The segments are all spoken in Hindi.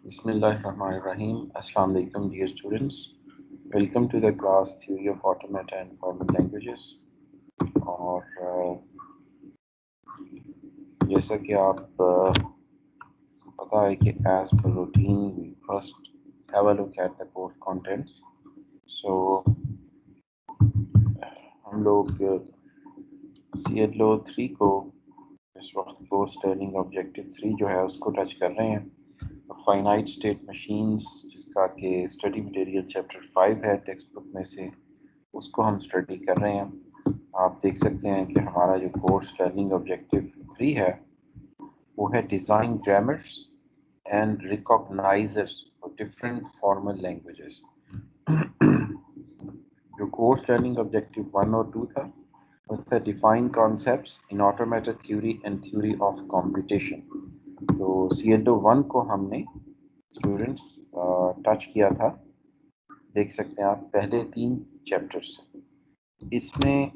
Bismillahirrahmanirrahim. Assalamu alaikum dear students. Welcome to the class Theory of Automata and Formal Languages. और जैसा कि आप पता है कि as per routine we first have a look at the course contents. So हम लोग CLO 3 को इस वक्त कोर्स लर्निंग ऑब्जेक्टिव 3 जो है उसको टच कर रहे हैं. फाइनाइट स्टेट मशीन्स जिसका कि स्टडी मटेरियल चैप्टर 5 है टेक्स्ट बुक में से, उसको हम स्टडी कर रहे हैं. आप देख सकते हैं कि हमारा जो कोर्स लर्निंग ऑब्जेक्टिव 3 है वो है design grammars and recognizers for different formal languages. जो कोर्स लर्निंग ऑब्जेक्टिव 1 और 2 था उसका define concepts in automata theory and theory of computation. तो CLO 1 को हमने स्टूडेंट्स टच किया था, देख सकते हैं आप पहले 3 चैप्टर्स. इसमें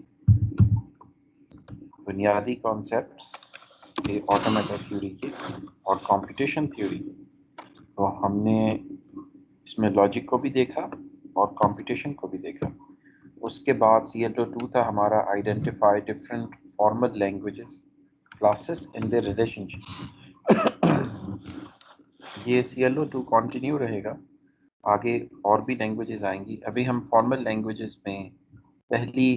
बुनियादी कॉन्सेप्ट्स के ऑटोमेटा थ्योरी के और कंप्यूटेशन थ्योरी, तो हमने इसमें लॉजिक को भी देखा और कंप्यूटेशन को भी देखा. उसके बाद CLO 2 था हमारा identify different formal languages classes in their relationship. ये CLO 2 कंटिन्यू रहेगा, आगे और भी लैंग्वेजेस आएंगी. अभी हम फॉर्मल लैंग्वेजेस में पहली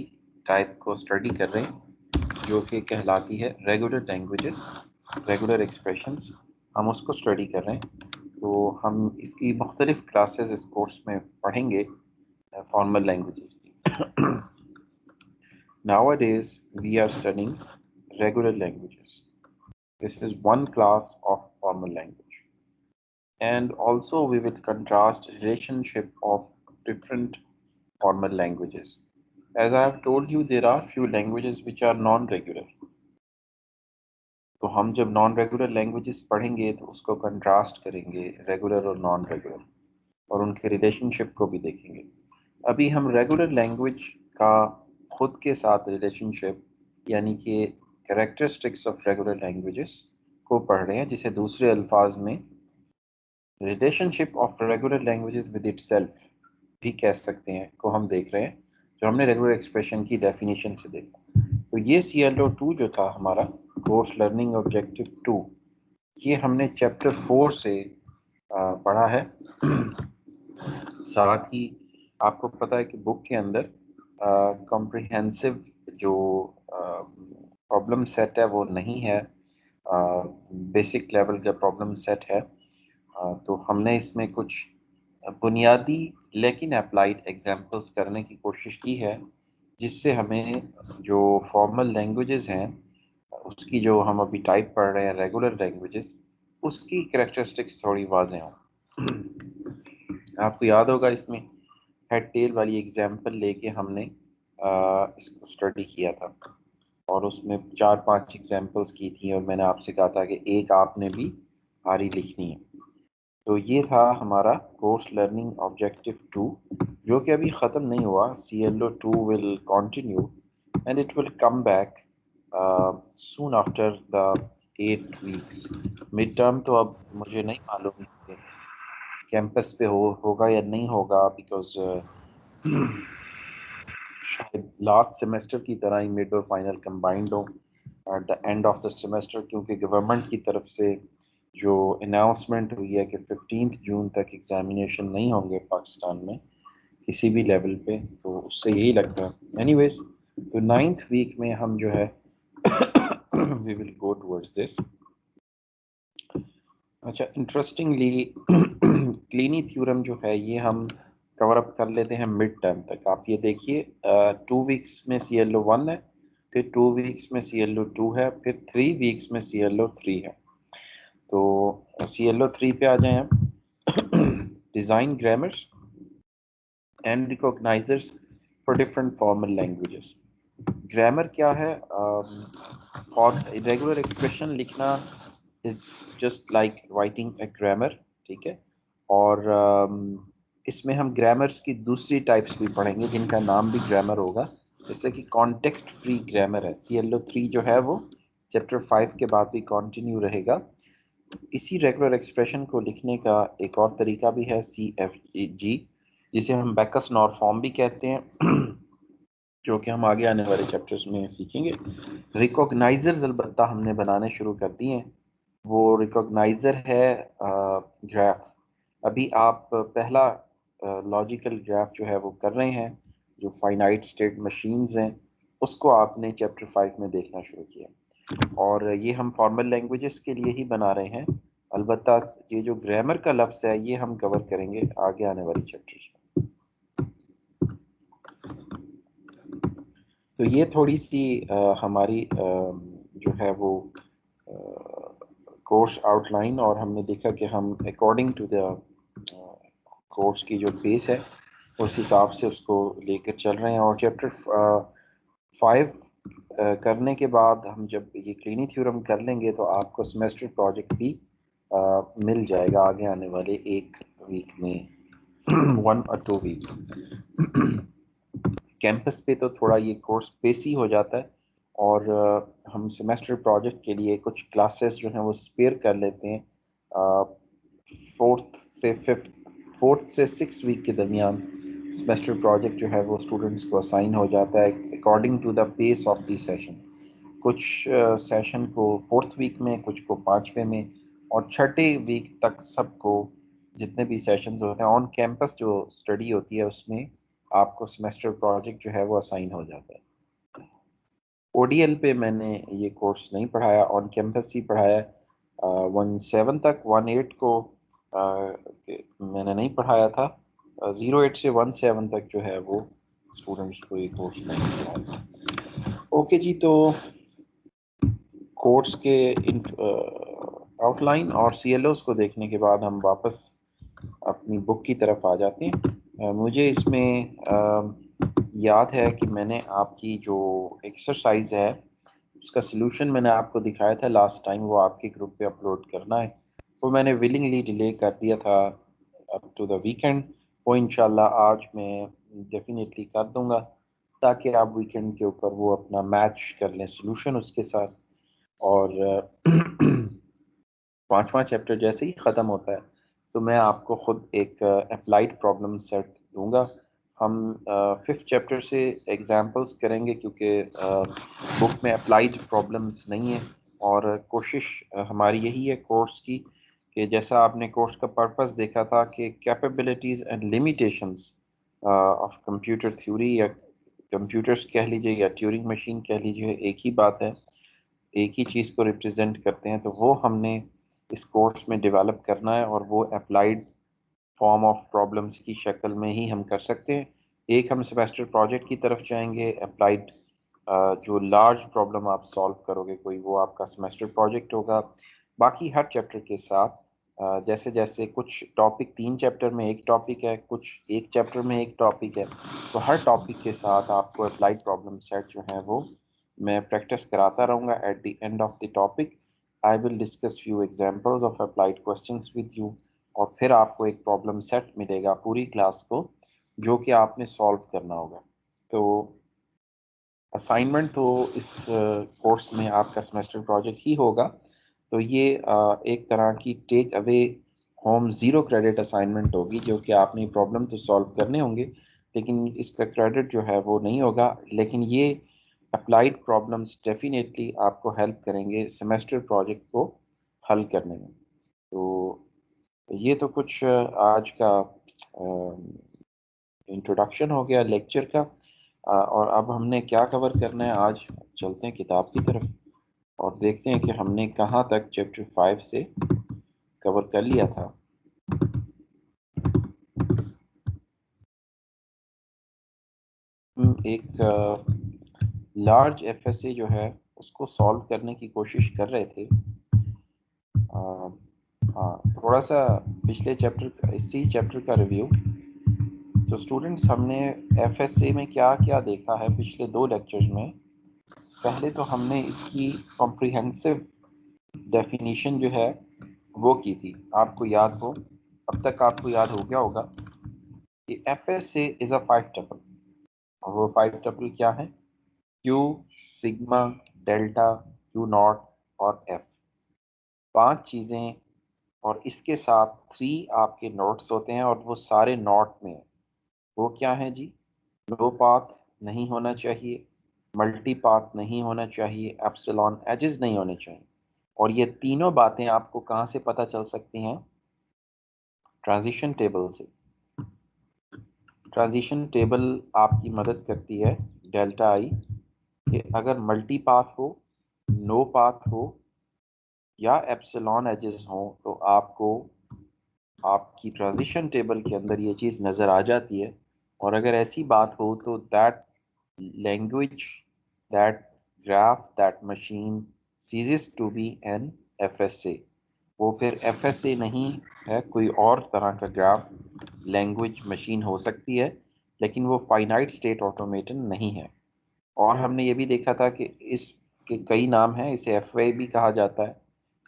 टाइप को स्टडी कर रहे हैं जो कि कहलाती है रेगुलर लैंग्वेजेस, रेगुलर एक्सप्रेशंस. हम उसको स्टडी कर रहे हैं. तो हम इसकी मुख्तलिफ क्लासेस इस कोर्स में पढ़ेंगे फॉर्मल लैंग्वेजेस की. Nowadays we are studying regular languages. This is one class of formal language. And also we will contrast relationship of different formal languages. As I have told you, there are few languages which are non-regular. तो हम जब नॉन रेगुलर लैंग्वेजेस पढ़ेंगे तो उसको कंट्रास्ट करेंगे रेगुलर और नॉन रेगुलर, और उनके रिलेशनशिप को भी देखेंगे. अभी हम रेगुलर लैंग्वेज का खुद के साथ रिलेशनशिप यानी कि कैरेक्टरिस्टिक्स ऑफ रेगुलर लैंग्वेजेस को पढ़ रहे हैं, जिसे दूसरे अल्फाज में relationship of regular languages with itself भी कह सकते हैं, को हम देख रहे हैं, जो हमने रेगुलर एक्सप्रेशन की डेफिनेशन से देखा. तो ये CLO 2 जो था हमारा कोर्स लर्निंग ऑब्जेक्टिव 2, ये हमने चैप्टर 4 से पढ़ा है. साथ ही आपको पता है कि बुक के अंदर कॉम्प्रिहेंसिव जो प्रॉब्लम सेट है वो नहीं है, बेसिक लेवल का प्रॉब्लम सेट है. तो हमने इसमें कुछ बुनियादी लेकिन अप्लाइड एग्जांपल्स करने की कोशिश की है, जिससे हमें जो फॉर्मल लैंग्वेजेस हैं उसकी जो हम अभी टाइप पढ़ रहे हैं रेगुलर लैंग्वेजेस, उसकी कैरेक्टरिस्टिक्स थोड़ी वाज़ेह हों. आपको याद होगा इसमें हेड टेल वाली एग्जांपल लेके हमने इसको स्टडी किया था और उसमें 4-5 एग्जांपल्स की थी और मैंने आपसे कहा था कि एक आपने भी आरी लिखनी है. तो ये था हमारा कोर्स लर्निंग ऑब्जेक्टिव 2, जो कि अभी ख़त्म नहीं हुआ. CLO 2 will continue and it will come back soon after the 8 weeks. Mid term तो अब मुझे नहीं मालूम कि कैंपस पे होगा या नहीं होगा, बिकॉज शायद लास्ट सेमेस्टर की तरह ही मिड और फाइनल कंबाइंड हो at the end of the semester, क्योंकि गवर्नमेंट की तरफ से जो अनाउंसमेंट हुई है कि 15 जून तक एग्जामिनेशन नहीं होंगे पाकिस्तान में किसी भी लेवल पे, तो उससे यही लगता है. एनीवेज, तो 9th वीक में हम जो है we will go towards this. अच्छा, इंटरेस्टिंगली क्लीनी थ्योरम जो है ये हम कवर अप कर लेते हैं मिड टर्म तक. आप ये देखिए 2 वीक्स में CLO 1 है, फिर 2 वीक्स में CLO 2 है, फिर 3 वीक्स में CLO 3 है. तो CLO 3 पे आ जाएं हम. Design grammars and recognizers for different formal languages. Grammar क्या है? फॉर रेगुलर एक्सप्रेशन लिखना is just like writing a grammar, ठीक है. और इसमें हम ग्रामर्स की दूसरी टाइप्स भी पढ़ेंगे जिनका नाम भी ग्रामर होगा, जैसे कि कॉन्टेक्स्ट फ्री ग्रामर है. CLO 3 जो है वो चैप्टर 5 के बाद भी कंटिन्यू रहेगा. इसी रेगुलर एक्सप्रेशन को लिखने का एक और तरीका भी है CFG, जिसे हम बैकस नॉर फॉर्म भी कहते हैं, जो कि हम आगे आने वाले चैप्टर्स में सीखेंगे। रिकॉग्नाइजर्स अलबत्ता हमने बनाने शुरू कर दिए हैं। वो रिकॉग्नाइजर है ग्राफ। अभी आप पहला लॉजिकल ग्राफ जो है वो कर रहे हैं, जो फाइनाइट स्टेट मशीन्स हैं, उसको आपने चैप्टर 5 में देखना शुरू किया। और ये हम फॉर्मल लैंग्वेजेस के लिए ही बना रहे हैं। अलबत्ता ये जो ग्रामर का लफ्ज़ है ये हम कवर करेंगे आगे आने वाली चैप्टर्स में। तो ये थोड़ी सी हमारी जो है वो कोर्स आउटलाइन, और हमने देखा कि हम अकॉर्डिंग टू द कोर्स की जो बेस है उस हिसाब से उसको लेकर चल रहे हैं। और चैप्टर 5 करने के बाद हम जब ये क्लीनी थ्योरम कर लेंगे तो आपको सेमेस्टर प्रोजेक्ट भी मिल जाएगा आगे आने वाले एक वीक में, 1 और 2 वीक। कैंपस पे तो थोड़ा ये कोर्स पेसी हो जाता है, और हम सेमेस्टर प्रोजेक्ट के लिए कुछ क्लासेस जो हैं वो स्पेयर कर लेते हैं। फोर्थ से फिफ्थ, 4 से 6 वीक के दरमियान सेमेस्टर प्रोजेक्ट जो है वो स्टूडेंट्स को असाइन हो जाता है according to the pace of the session. कुछ सेशन को 4th वीक में, कुछ को 5वें में, और छठे वीक तक सबको जितने भी सेशंस होते हैं ऑन कैंपस जो स्टडी होती है उसमें आपको सेमेस्टर प्रोजेक्ट जो है वो असाइन हो जाता है। ODL पे मैंने ये कोर्स नहीं पढ़ाया, ऑन कैंपस ही पढ़ाया। 1 7 तक, 1 8 को मैंने नहीं पढ़ाया था। 0 8 से 1 7 तक जो है वो स्टूडेंट्स को ये कोर्स नहीं पढ़ाया। ओके जी, तो कोर्स के आउटलाइन और CLOs को देखने के बाद हम वापस अपनी बुक की तरफ आ जाते हैं। मुझे इसमें याद है कि मैंने आपकी जो एक्सरसाइज है उसका सलूशन मैंने आपको दिखाया था लास्ट टाइम, वो आपके ग्रुप पे अपलोड करना है। वो मैंने विलिंगली डिले कर दिया था अप टू द वीकेंड। वो इंशाल्लाह आज मैं डेफिनेटली कर दूंगा, ताकि आप वीकेंड के ऊपर वो अपना मैच कर लें सलूशन उसके साथ। और 5वां चैप्टर जैसे ही ख़त्म होता है तो मैं आपको खुद एक अप्लाइड प्रॉब्लम सेट दूंगा। हम 5th चैप्टर से एग्जांपल्स करेंगे, क्योंकि बुक में अप्लाइड प्रॉब्लम्स नहीं है। और कोशिश हमारी यही है कोर्स की कि जैसा आपने कोर्स का पर्पस देखा था कि capabilities and limitations of computer theory, या कंप्यूटर्स कह लीजिए या ट्यूरिंग मशीन कह लीजिए, एक ही बात है, एक ही चीज़ को रिप्रेजेंट करते हैं। तो वो हमने इस कोर्स में डेवलप करना है, और वो अप्लाइड फॉर्म ऑफ प्रॉब्लम्स की शक्ल में ही हम कर सकते हैं। एक हम सेमेस्टर प्रोजेक्ट की तरफ जाएंगे, अप्लाइड जो लार्ज प्रॉब्लम आप सॉल्व करोगे कोई, वो आपका सेमेस्टर प्रोजेक्ट होगा। बाकी हर चैप्टर के साथ जैसे जैसे कुछ टॉपिक 3 चैप्टर में एक टॉपिक है, कुछ एक चैप्टर में एक टॉपिक है, तो हर टॉपिक के साथ आपको अप्लाइड प्रॉब्लम सेट जो है वो मैं प्रैक्टिस कराता रहूँगा। At the end of the topic I will discuss few examples of applied questions with you, और फिर आपको एक प्रॉब्लम सेट मिलेगा पूरी क्लास को, जो कि आपने सॉल्व करना होगा। तो असाइनमेंट तो इस कोर्स में आपका सेमेस्टर प्रोजेक्ट ही होगा। तो ये एक तरह की take away home 0 credit assignment होगी, जो कि आपने प्रॉब्लम तो सॉल्व करने होंगे लेकिन इसका क्रेडिट जो है वो नहीं होगा। लेकिन ये अप्लाइड प्रॉब्लम्स डेफिनेटली आपको हेल्प करेंगे सेमेस्टर प्रोजेक्ट को हल करने में। तो ये तो कुछ आज का इंट्रोडक्शन हो गया लेक्चर का। और अब हमने क्या कवर करना है, आज चलते हैं किताब की तरफ और देखते हैं कि हमने कहाँ तक चैप्टर 5 से कवर कर लिया था। हम एक लार्ज FSA जो है उसको सॉल्व करने की कोशिश कर रहे थे। हाँ, थोड़ा सा पिछले चैप्टर, इसी चैप्टर का रिव्यू। तो स्टूडेंट्स, हमने FSA में क्या क्या देखा है पिछले 2 लेक्चर्स में। पहले तो हमने इसकी कॉम्प्रिहेंसिव डेफिनेशन जो है वो की थी, आपको याद हो, अब तक आपको याद हो गया होगा कि FSA इज अ 5 टपल। और वो 5 टपल क्या है? Q, sigma, delta, Q not और F। 5 चीज़ें और इसके साथ 3 आपके नोट्स होते हैं और वो सारे नोट में वो क्या है जी? लो पाथ नहीं होना चाहिए, मल्टी पाथ नहीं होना चाहिए, एप्सिलॉन एजेस नहीं होने चाहिए। और ये तीनों बातें आपको कहाँ से पता चल सकती हैं? ट्रांजिशन टेबल से। ट्रांजिशन टेबल आपकी मदद करती है डेल्टा आई कि अगर मल्टी पाथ हो, नो पाथ हो या एप्सिलॉन एजेस हो तो आपको आपकी ट्रांजिशन टेबल के अंदर ये चीज़ नज़र आ जाती है। और अगर ऐसी बात हो तो that language, that graph, that machine ceases to be an FSA। वो फिर FSA नहीं है, कोई और तरह का ग्राफ लैंग्वेज मशीन हो सकती है, लेकिन वो फाइनाइट स्टेट ऑटोमेटन नहीं है। और हमने ये भी देखा था कि इसके कई नाम हैं, इसे FA भी कहा जाता है,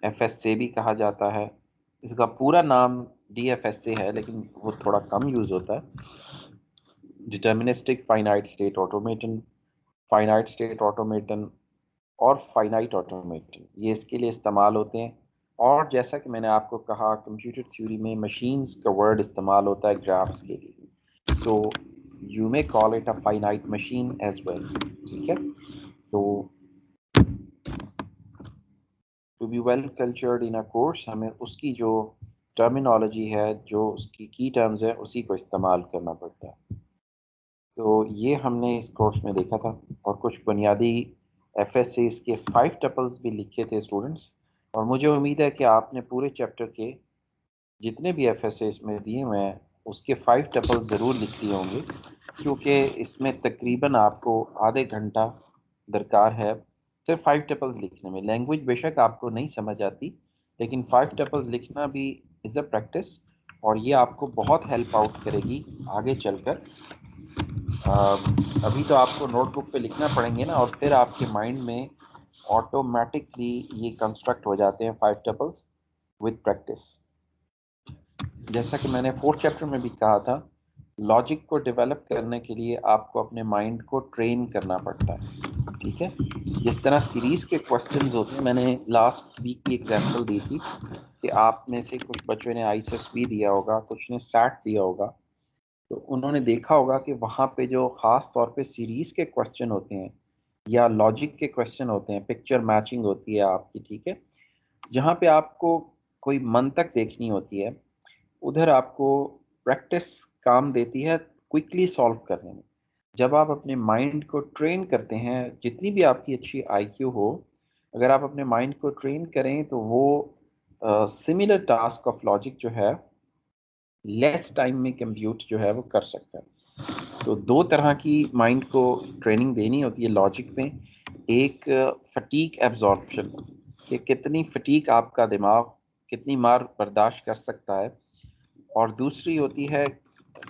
FSA भी कहा जाता है। इसका पूरा नाम DFSA है, लेकिन वो थोड़ा कम यूज़ होता है। Deterministic finite state automaton, finite state automaton और फाइनाइट ऑटोमेटन, ये इसके लिए इस्तेमाल होते हैं। और जैसा कि मैंने आपको कहा, कंप्यूटर थ्योरी में मशीन्स का वर्ड इस्तेमाल होता है ग्राफ्स के लिए। So you may call it a finite machine as well. ठीक है, तो to be well cultured in a course हमें उसकी जो टर्मिनोलॉजी है, जो उसकी की टर्म्स है, उसी को इस्तेमाल करना पड़ता है। तो ये हमने इस कोर्स में देखा था। और कुछ बुनियादी FSAs के 5 टपल्स भी लिखे थे स्टूडेंट्स। और मुझे उम्मीद है कि आपने पूरे चैप्टर के जितने भी FSAs में दिए हुए हैं उसके 5 टपल्स ज़रूर लिख लिए होंगे, क्योंकि इसमें तकरीबन आपको आधे घंटा दरकार है सिर्फ 5 टपल्स लिखने में। लैंग्वेज बेशक आपको नहीं समझ आती, लेकिन 5 टपल्स लिखना भी इज़ अ प्रैक्टिस, और ये आपको बहुत हेल्प आउट करेगी आगे चलकर। अभी तो आपको नोटबुक पे लिखना पड़ेंगे ना, और फिर आपके माइंड में ऑटोमेटिकली ये कंस्ट्रक्ट हो जाते हैं 5 टपल्स विद प्रैक्टिस। जैसा कि मैंने 4th चैप्टर में भी कहा था, लॉजिक को डेवलप करने के लिए आपको अपने माइंड को ट्रेन करना पड़ता है। ठीक है, जिस तरह सीरीज के क्वेश्चंस होते हैं, मैंने लास्ट वीक की एग्जांपल दी थी कि आप में से कुछ बच्चों ने ISSB दिया होगा, कुछ ने SAT दिया होगा, तो उन्होंने देखा होगा कि वहाँ पे जो ख़ास तौर पे सीरीज के क्वेश्चन होते हैं या लॉजिक के क्वेश्चन होते हैं, पिक्चर मैचिंग होती है आपकी, ठीक है, जहाँ पे आपको कोई मंतक देखनी होती है, उधर आपको प्रैक्टिस काम देती है क्विकली सॉल्व करने में। जब आप अपने माइंड को ट्रेन करते हैं, जितनी भी आपकी अच्छी IQ हो, अगर आप अपने माइंड को ट्रेन करें तो वो सिमिलर टास्क ऑफ लॉजिक जो है लेस टाइम में कंप्यूट जो है वो कर सकता है। तो 2 तरह की माइंड को ट्रेनिंग देनी होती है लॉजिक में। एक फटीक एब्जॉर्प्शन, कि कितनी फटीक आपका दिमाग कितनी मार बर्दाश्त कर सकता है। और दूसरी होती है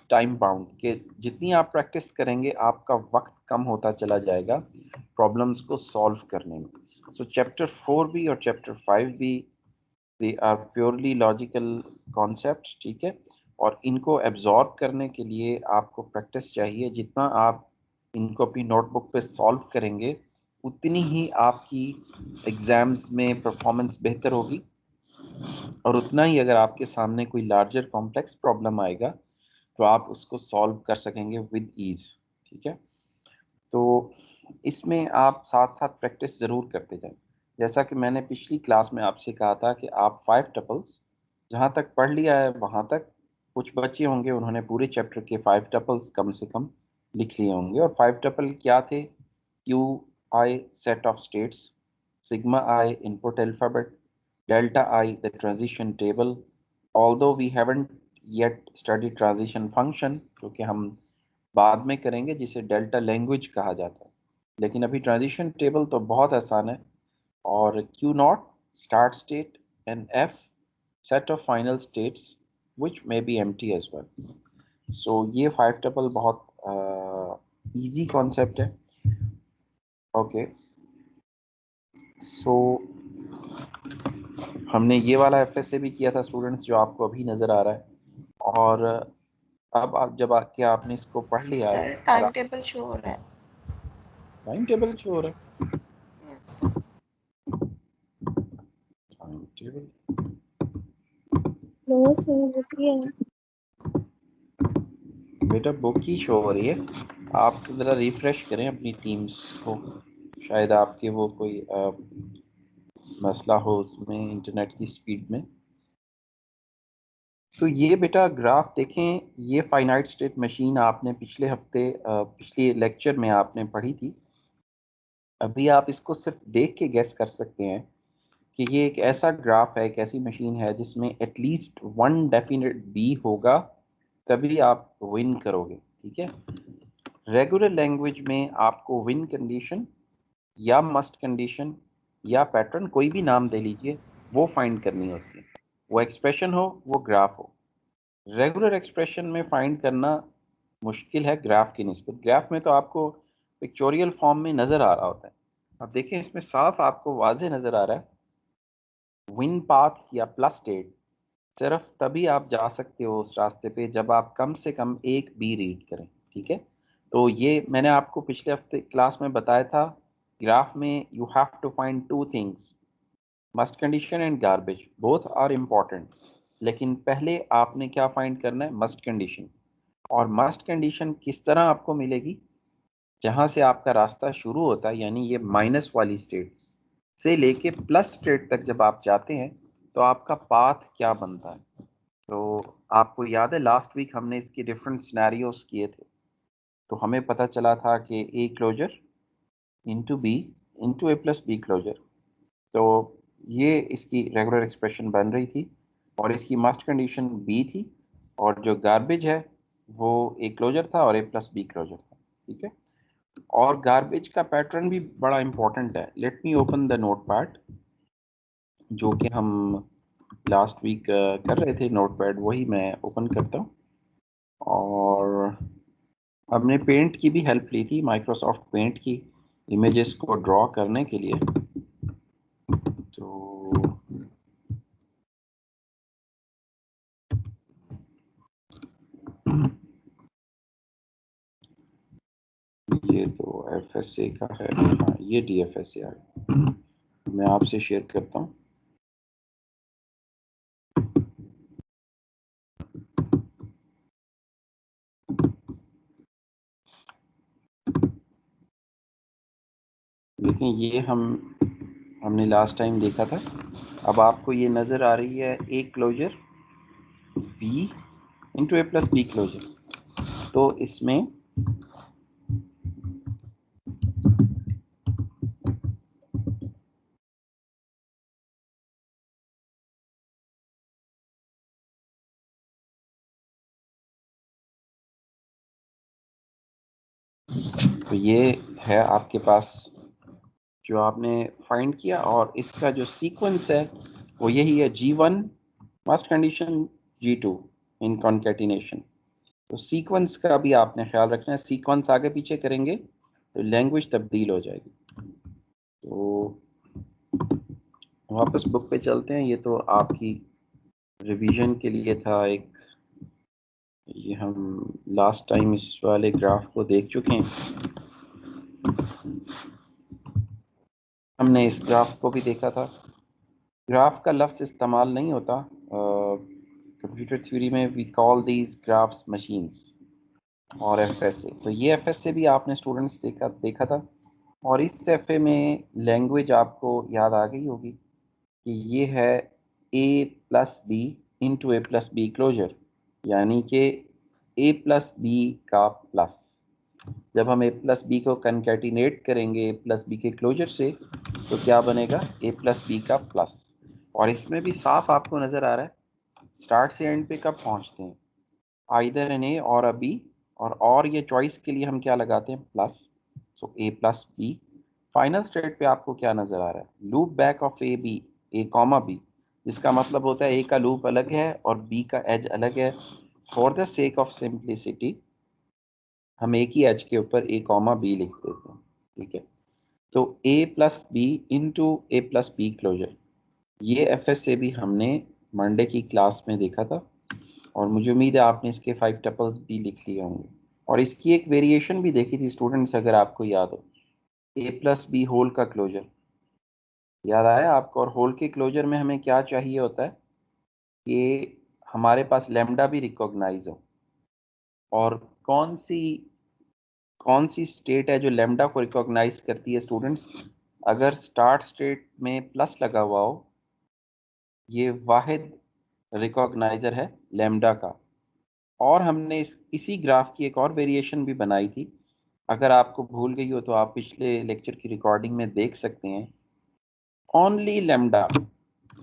टाइम बाउंड, कि जितनी आप प्रैक्टिस करेंगे आपका वक्त कम होता चला जाएगा प्रॉब्लम्स को सॉल्व करने में। सो चैप्टर 4 भी और चैप्टर 5 भी, they are purely logical concept. ठीक है, और इनको एब्जॉर्ब करने के लिए आपको प्रैक्टिस चाहिए। जितना आप इनको अपनी नोटबुक पे सॉल्व करेंगे, उतनी ही आपकी एग्ज़ाम्स में परफॉर्मेंस बेहतर होगी, और उतना ही अगर आपके सामने कोई लार्जर कॉम्प्लेक्स प्रॉब्लम आएगा तो आप उसको सॉल्व कर सकेंगे विद ईज। ठीक है, तो इसमें आप साथ साथ प्रैक्टिस ज़रूर करते जाएं। जैसा कि मैंने पिछली क्लास में आपसे कहा था कि आप 5 टपल्स जहाँ तक पढ़ लिया है वहाँ तक, कुछ बच्चे होंगे उन्होंने पूरे चैप्टर के 5 टपल्स कम से कम लिख लिए होंगे। और 5 टपल क्या थे? Q I set of states, sigma I input alphabet, delta I the transition table, although we haven't yet studied transition function, क्योंकि हम बाद में करेंगे, जिसे डेल्टा लैंग्वेज कहा जाता है, लेकिन अभी ट्रांजिशन टेबल तो बहुत आसान है। और Q not start state and F set of final states which may be empty as well. So ये 5 टपल बहुत इजी कॉन्सेप्ट है। ओके, सो हमने ये वाला FSA भी किया था स्टूडेंट्स, जो आपको अभी नज़र आ रहा है। और अब आप जब क्या आपने इसको पढ़ लिया है? सर टाइम टेबल शो हो रहा है। टाइम टेबल शो हो रहा है? यस। टाइम टेबल बहुत सारी बुकियाँ हैं। बेटा बुक ही शो हो रही है। आप ज़रा रिफ्रेश करें अपनी टीम्स को, शायद आपके वो कोई मसला हो उसमें इंटरनेट की स्पीड में। तो ये बेटा ग्राफ देखें, ये फाइनाइट स्टेट मशीन आपने पिछले हफ्ते पिछले लेक्चर में आपने पढ़ी थी। अभी आप इसको सिर्फ देख के गेस कर सकते हैं कि ये एक ऐसा ग्राफ है, एक ऐसी मशीन है जिसमें एटलीस्ट वन डेफिनेट बी होगा, तभी आप विन करोगे। ठीक है, रेगुलर लैंग्वेज में आपको विन कंडीशन या मस्ट कंडीशन या पैटर्न, कोई भी नाम दे लीजिए, वो फाइंड करनी होती है। वो एक्सप्रेशन हो, वो ग्राफ हो। रेगुलर एक्सप्रेशन में फाइंड करना मुश्किल है ग्राफ की निस्बत। ग्राफ में तो आपको पिक्चोरियल फॉर्म में नज़र आ रहा होता है। अब देखें, इसमें साफ आपको वाज़े नज़र आ रहा है विन पाथ या प्लस स्टेट सिर्फ तभी आप जा सकते हो उस रास्ते पे जब आप कम से कम एक बी रीड करें। ठीक है, तो ये मैंने आपको पिछले हफ्ते क्लास में बताया था। ग्राफ में you have to find two things, must condition and garbage, both are important. लेकिन पहले आपने क्या फाइंड करना है? Must condition. और मस्ट कंडीशन किस तरह आपको मिलेगी? जहां से आपका रास्ता शुरू होता है, यानी ये माइनस वाली स्टेट से लेके प्लस स्टेट तक जब आप जाते हैं तो आपका पाथ क्या बनता है। तो आपको याद है लास्ट वीक हमने इसके डिफरेंट सिनेरियोस किए थे। तो हमें पता चला था कि A closure into B into A plus B closure. तो ये इसकी रेगुलर एक्सप्रेशन बन रही थी और इसकी मस्ट कंडीशन बी थी, और जो गार्बेज है वो ए क्लोजर था और ए प्लस बी क्लोजर था। ठीक है, और गार्बेज का पैटर्न भी बड़ा इंपॉर्टेंट है। Let me open the note pad, जो कि हम लास्ट वीक कर रहे थे। नोट पैड वही मैं ओपन करता हूँ, और हमने पेंट की भी हेल्प ली थी, माइक्रोसॉफ्ट पेंट की, इमेजेस को ड्रॉ करने के लिए। तो ये तो एफएसए का है, हाँ ये डीएफएसए आ गया। मैं आपसे शेयर करता हूँ। लेकिन ये हमने लास्ट टाइम देखा था। अब आपको ये नज़र आ रही है A closure B into A plus B closure. तो इसमें तो ये है आपके पास जो आपने फाइंड किया, और इसका जो सीक्वेंस है वो यही है, G1 मस्ट कंडीशन, G2 इन कॉन्केटिनेशन। तो सीक्वेंस का भी आपने ख्याल रखना है, सीक्वेंस आगे पीछे करेंगे तो लैंग्वेज तब्दील हो जाएगी। तो वापस बुक पे चलते हैं। ये तो आपकी रिवीजन के लिए था एक, ये हम लास्ट टाइम इस वाले ग्राफ को देख चुके हैं। हमने इस ग्राफ को भी देखा था। ग्राफ का लफ्ज़ इस्तेमाल नहीं होता कंप्यूटर थ्योरी में। We call these graphs machines और एफएसए। तो ये एफएसए भी आपने स्टूडेंट्स देखा था। और इस एफए में लैंग्वेज आपको याद आ गई होगी कि ये है A plus B into A plus B closure, यानी कि ए प्लस बी का प्लस। जब हम ए प्लस बी को कंकैटिनेट करेंगे ए प्लस बी के क्लोजर से, तो क्या बनेगा? ए प्लस बी का प्लस। और इसमें भी साफ आपको नज़र आ रहा है स्टार्ट से एंड पे कब पहुंचते हैं, आइदर एन ए और अ बी। और ये चॉइस के लिए हम क्या लगाते हैं? Plus. So A plus B. Final state पे आपको क्या नज़र आ रहा है? Loop back of A B, A comma B, जिसका मतलब होता है ए का लूप अलग है और बी का एज अलग है। For the sake of simplicity हम एक ही एज के ऊपर ए कॉमा बी लिख देते हैं। ठीक है, तो A plus B into A plus B closure, ये एफ एस से भी हमने मंडे की क्लास में देखा था, और मुझे उम्मीद है आपने इसके 5 टपल्स भी लिख लिए होंगे। और इसकी एक वेरिएशन भी देखी थी स्टूडेंट्स, अगर आपको याद हो, ए प्लस बी होल का क्लोजर याद आया आपको? और होल के क्लोजर में हमें क्या चाहिए होता है कि हमारे पास लैम्डा भी रिकॉग्नाइज हो, और कौन सी स्टेट है जो लैम्डा को रिकॉग्नाइज करती है स्टूडेंट्स? अगर स्टार्ट स्टेट में प्लस लगा हुआ हो, ये वाहिद रिकॉग्नाइजर है लैम्डा का। और हमने इसी ग्राफ की एक और वेरिएशन भी बनाई थी, अगर आपको भूल गई हो तो आप पिछले लेक्चर की रिकॉर्डिंग में देख सकते हैं। Only lambda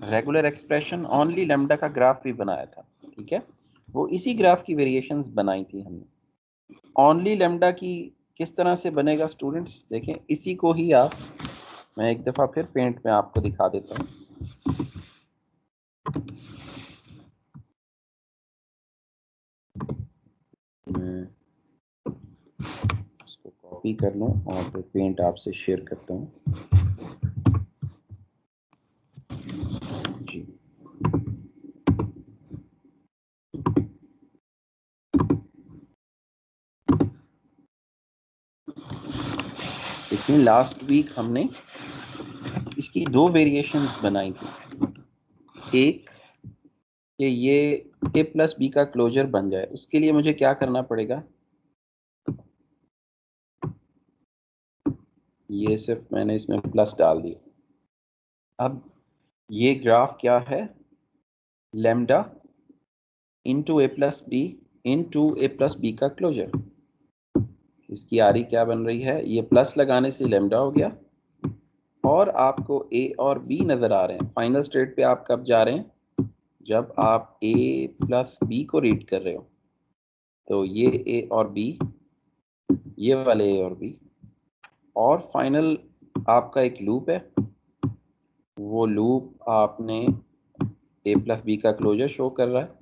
regular expression, only lambda का ग्राफ भी बनाया था, ठीक है। वो इसी ग्राफ की वेरिएशंस बनाई थी हमने। ओनली लैम्डा की किस तरह से बनेगा स्टूडेंट्स, देखें इसी को ही आप, मैं एक दफ़ा फिर पेंट में आपको दिखा देता हूँ। मैं इसको कॉपी कर लूँ और फिर पेंट आपसे शेयर करता हूँ जी। इसमें लास्ट वीक हमने इसकी दो वेरिएशंस बनाई थी। एक कि ये a प्लस बी का क्लोजर बन जाए, उसके लिए मुझे क्या करना पड़ेगा, ये सिर्फ मैंने इसमें प्लस डाल दिया। अब ये ग्राफ क्या है, lambda into A plus B into A plus B का क्लोजर। इसकी आरी क्या बन रही है, ये प्लस लगाने से लैम्डा हो गया, और आपको ए और बी नजर आ रहे हैं। फाइनल स्टेट पे आप कब जा रहे हैं, जब आप ए प्लस बी को रीड कर रहे हो। तो ये ए और बी, ये वाले ए और बी, और फाइनल आपका एक लूप है, वो लूप आपने ए प्लस बी का क्लोजर शो कर रहा है।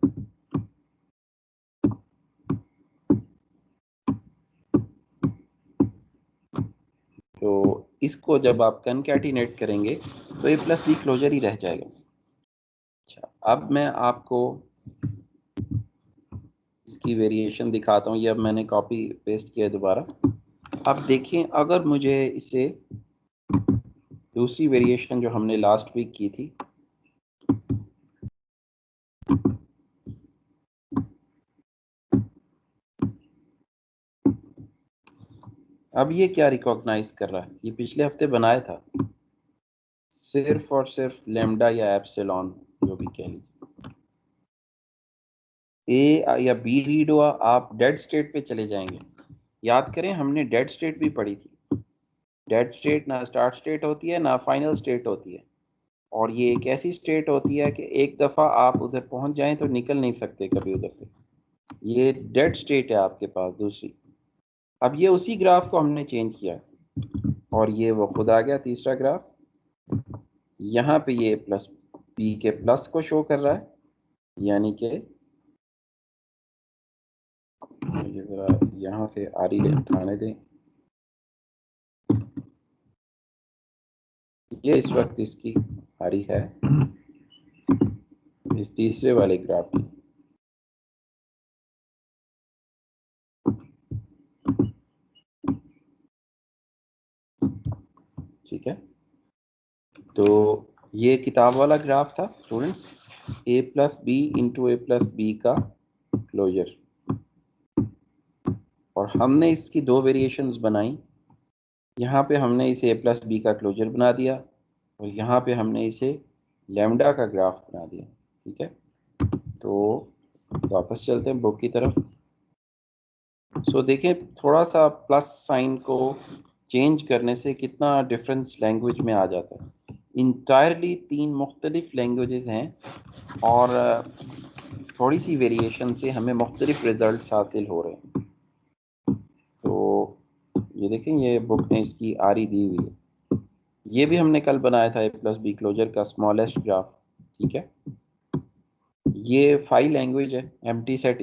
तो इसको जब आप कनकैटिनेट करेंगे तो ए प्लस बी क्लोजर ही रह जाएगा। अच्छा, अब मैं आपको इसकी वेरिएशन दिखाता हूँ। ये अब मैंने कॉपी पेस्ट किया दोबारा। अब देखें, अगर मुझे इसे दूसरी वेरिएशन जो हमने लास्ट वीक की थी, अब ये क्या रिकॉग्नाइज कर रहा है, ये पिछले हफ्ते बनाया था, सिर्फ और सिर्फ लैम्डा या एप्सिलॉन जो भी कह लीजिए। ए या बी रीड हुआ, आप डेड स्टेट पे चले जाएंगे। याद करें, हमने डेड स्टेट भी पढ़ी थी। डेड स्टेट ना स्टार्ट स्टेट होती है ना फाइनल स्टेट होती है, और ये एक ऐसी स्टेट होती है कि एक दफ़ा आप उधर पहुंच जाएं तो निकल नहीं सकते कभी उधर से। ये डेड स्टेट है आपके पास दूसरी। अब ये उसी ग्राफ को हमने चेंज किया, और ये वो खुद आ गया तीसरा ग्राफ। यहाँ पे ये प्लस बी के प्लस को शो कर रहा है, यानी कि मुझे ज़रा यहाँ से आरी उठाने दें। ये इस वक्त इसकी आरी है इस तीसरे वाले ग्राफ की। ठीक है, तो ये किताब वाला ग्राफ था students, A plus B into A plus B का क्लोजर। और हमने इसकी दो वेरिएशंस बनाई। यहाँ पे हमने इसे ए प्लस बी का क्लोजर बना दिया, और यहाँ पे हमने इसे लैम्डा का ग्राफ बना दिया। ठीक है, तो वापस चलते हैं बुक की तरफ। सो देखें, थोड़ा सा प्लस साइन को चेंज करने से कितना डिफरेंस लैंग्वेज में आ जाता है। इंटायरली तीन मुख्तलिफ लैंग्वेजेस हैं, और थोड़ी सी वेरिएशन से हमें मुख्तलिफ रिजल्ट्स हासिल हो रहे हैं। तो ये देखें, ये बुक ने इसकी आरी दी हुई है। ये भी हमने कल बनाया था ए प्लस बी क्लोजर का स्मॉलेस्ट ग्राफ। ठीक है, ये फाइल लैंग्वेज है, एम्प्टी सेट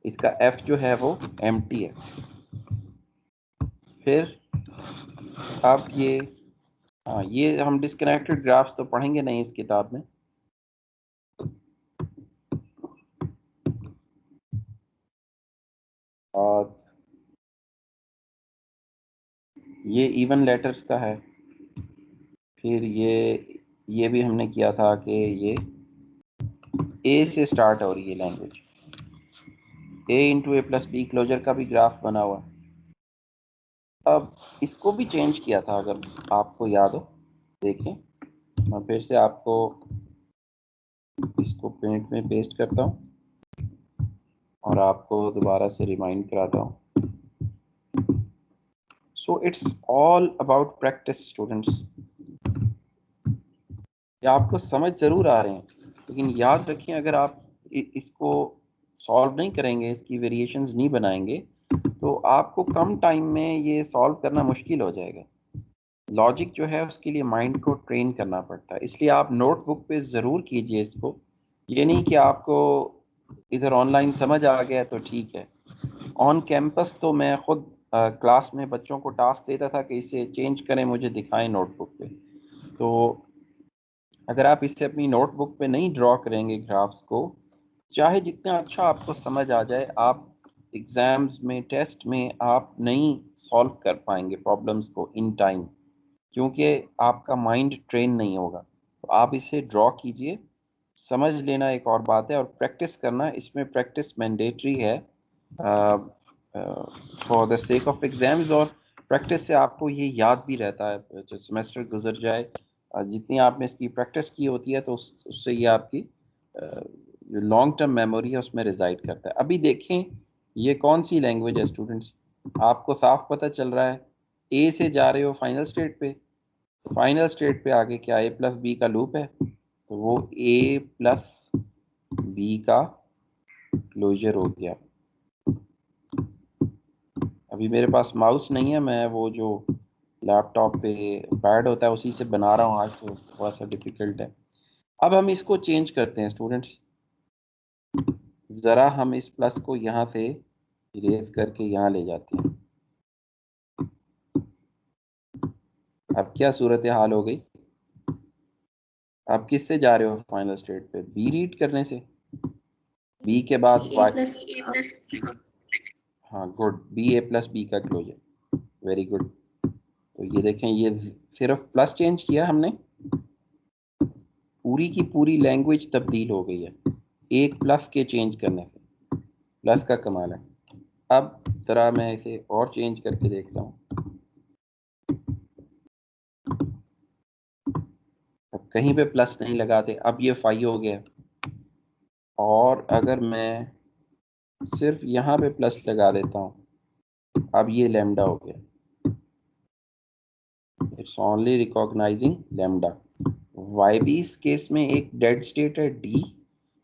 इसका एफ जो है वो एम्प्टी है। फिर अब ये, हाँ, ये हम डिस्कनेक्टेड ग्राफ्स तो पढ़ेंगे नहीं इस किताब में। और ये इवन लेटर्स का है। फिर ये भी हमने किया था कि ये ए से स्टार्ट हो रही है language, A into A plus B closure का भी ग्राफ बना हुआ। अब इसको भी चेंज किया था, अगर आपको याद हो, देखें। मैं फिर से आपको इसको पेंट में पेस्ट करता हूँ और आपको दोबारा से रिमाइंड कराता हूँ। So it's all about practice students. ये आपको समझ ज़रूर आ रहे हैं, लेकिन याद रखें अगर आप इसको सॉल्व नहीं करेंगे, इसकी वेरिएशंस नहीं बनाएंगे, तो आपको कम टाइम में ये सॉल्व करना मुश्किल हो जाएगा। लॉजिक जो है उसके लिए माइंड को ट्रेन करना पड़ता है, इसलिए आप नोटबुक पे ज़रूर कीजिए इसको। ये नहीं कि आपको इधर ऑनलाइन समझ आ गया तो ठीक है। ऑन कैंपस तो मैं खुद क्लास में बच्चों को टास्क देता था कि इसे चेंज करें, मुझे दिखाएं नोटबुक पे। तो अगर आप इसे अपनी नोटबुक पे नहीं ड्रॉ करेंगे ग्राफ्स को, चाहे जितना अच्छा आपको समझ आ जाए, आप एग्जाम्स में, टेस्ट में आप नहीं सॉल्व कर पाएंगे प्रॉब्लम्स को इन टाइम, क्योंकि आपका माइंड ट्रेन नहीं होगा। तो आप इसे ड्रॉ कीजिए, समझ लेना एक और बात है, और प्रैक्टिस करना, इसमें प्रैक्टिस मैंडेटरी है for the sake of exams. और प्रैक्टिस से आपको ये याद भी रहता है, जो सेमेस्टर गुजर जाए, जितनी आपने इसकी प्रैक्टिस की होती है तो उससे ये आपकी जो लॉन्ग टर्म मेमोरी है उसमें रिजाइड करता है। अभी देखें ये कौन सी लैंग्वेज है स्टूडेंट्स, आपको साफ पता चल रहा है। ए से जा रहे हो फाइनल स्टेट पे, फाइनल स्टेट पे आगे क्या ए प्लस बी का लूप है, तो वो ए प्लस बी का क्लोजर हो गया। अभी मेरे पास माउस नहीं है, मैं वो जो लैपटॉप पे पैड होता है उसी से बना रहा हूँ आज, तो थोड़ा सा डिफिकल्ट है। अब हम इसको चेंज करते हैं स्टूडेंट्स, ज़रा हम इस प्लस को यहाँ से इरेज करके यहाँ ले जाते हैं। अब क्या सूरत हाल हो गई, आप किससे जा रहे हो फाइनल स्टेट पे, बी रीड करने से, बी के बाद ए वाई। प्लस हाँ गुड, बी ए प्लस बी का क्लोजर, वेरी गुड। तो ये देखें, ये सिर्फ प्लस चेंज किया हमने, पूरी की पूरी लैंग्वेज तब्दील हो गई है एक प्लस के चेंज करने से। प्लस का कमाल है। अब ज़रा मैं इसे और चेंज करके देखता हूँ। अब कहीं पे प्लस नहीं लगाते, अब ये 5 हो गया। और अगर मैं सिर्फ यहाँ पे प्लस लगा देता हूँ, अब ये लैम्डा हो गया। It's only recognizing lambda. Why B इस केस में एक डेड स्टेट है D,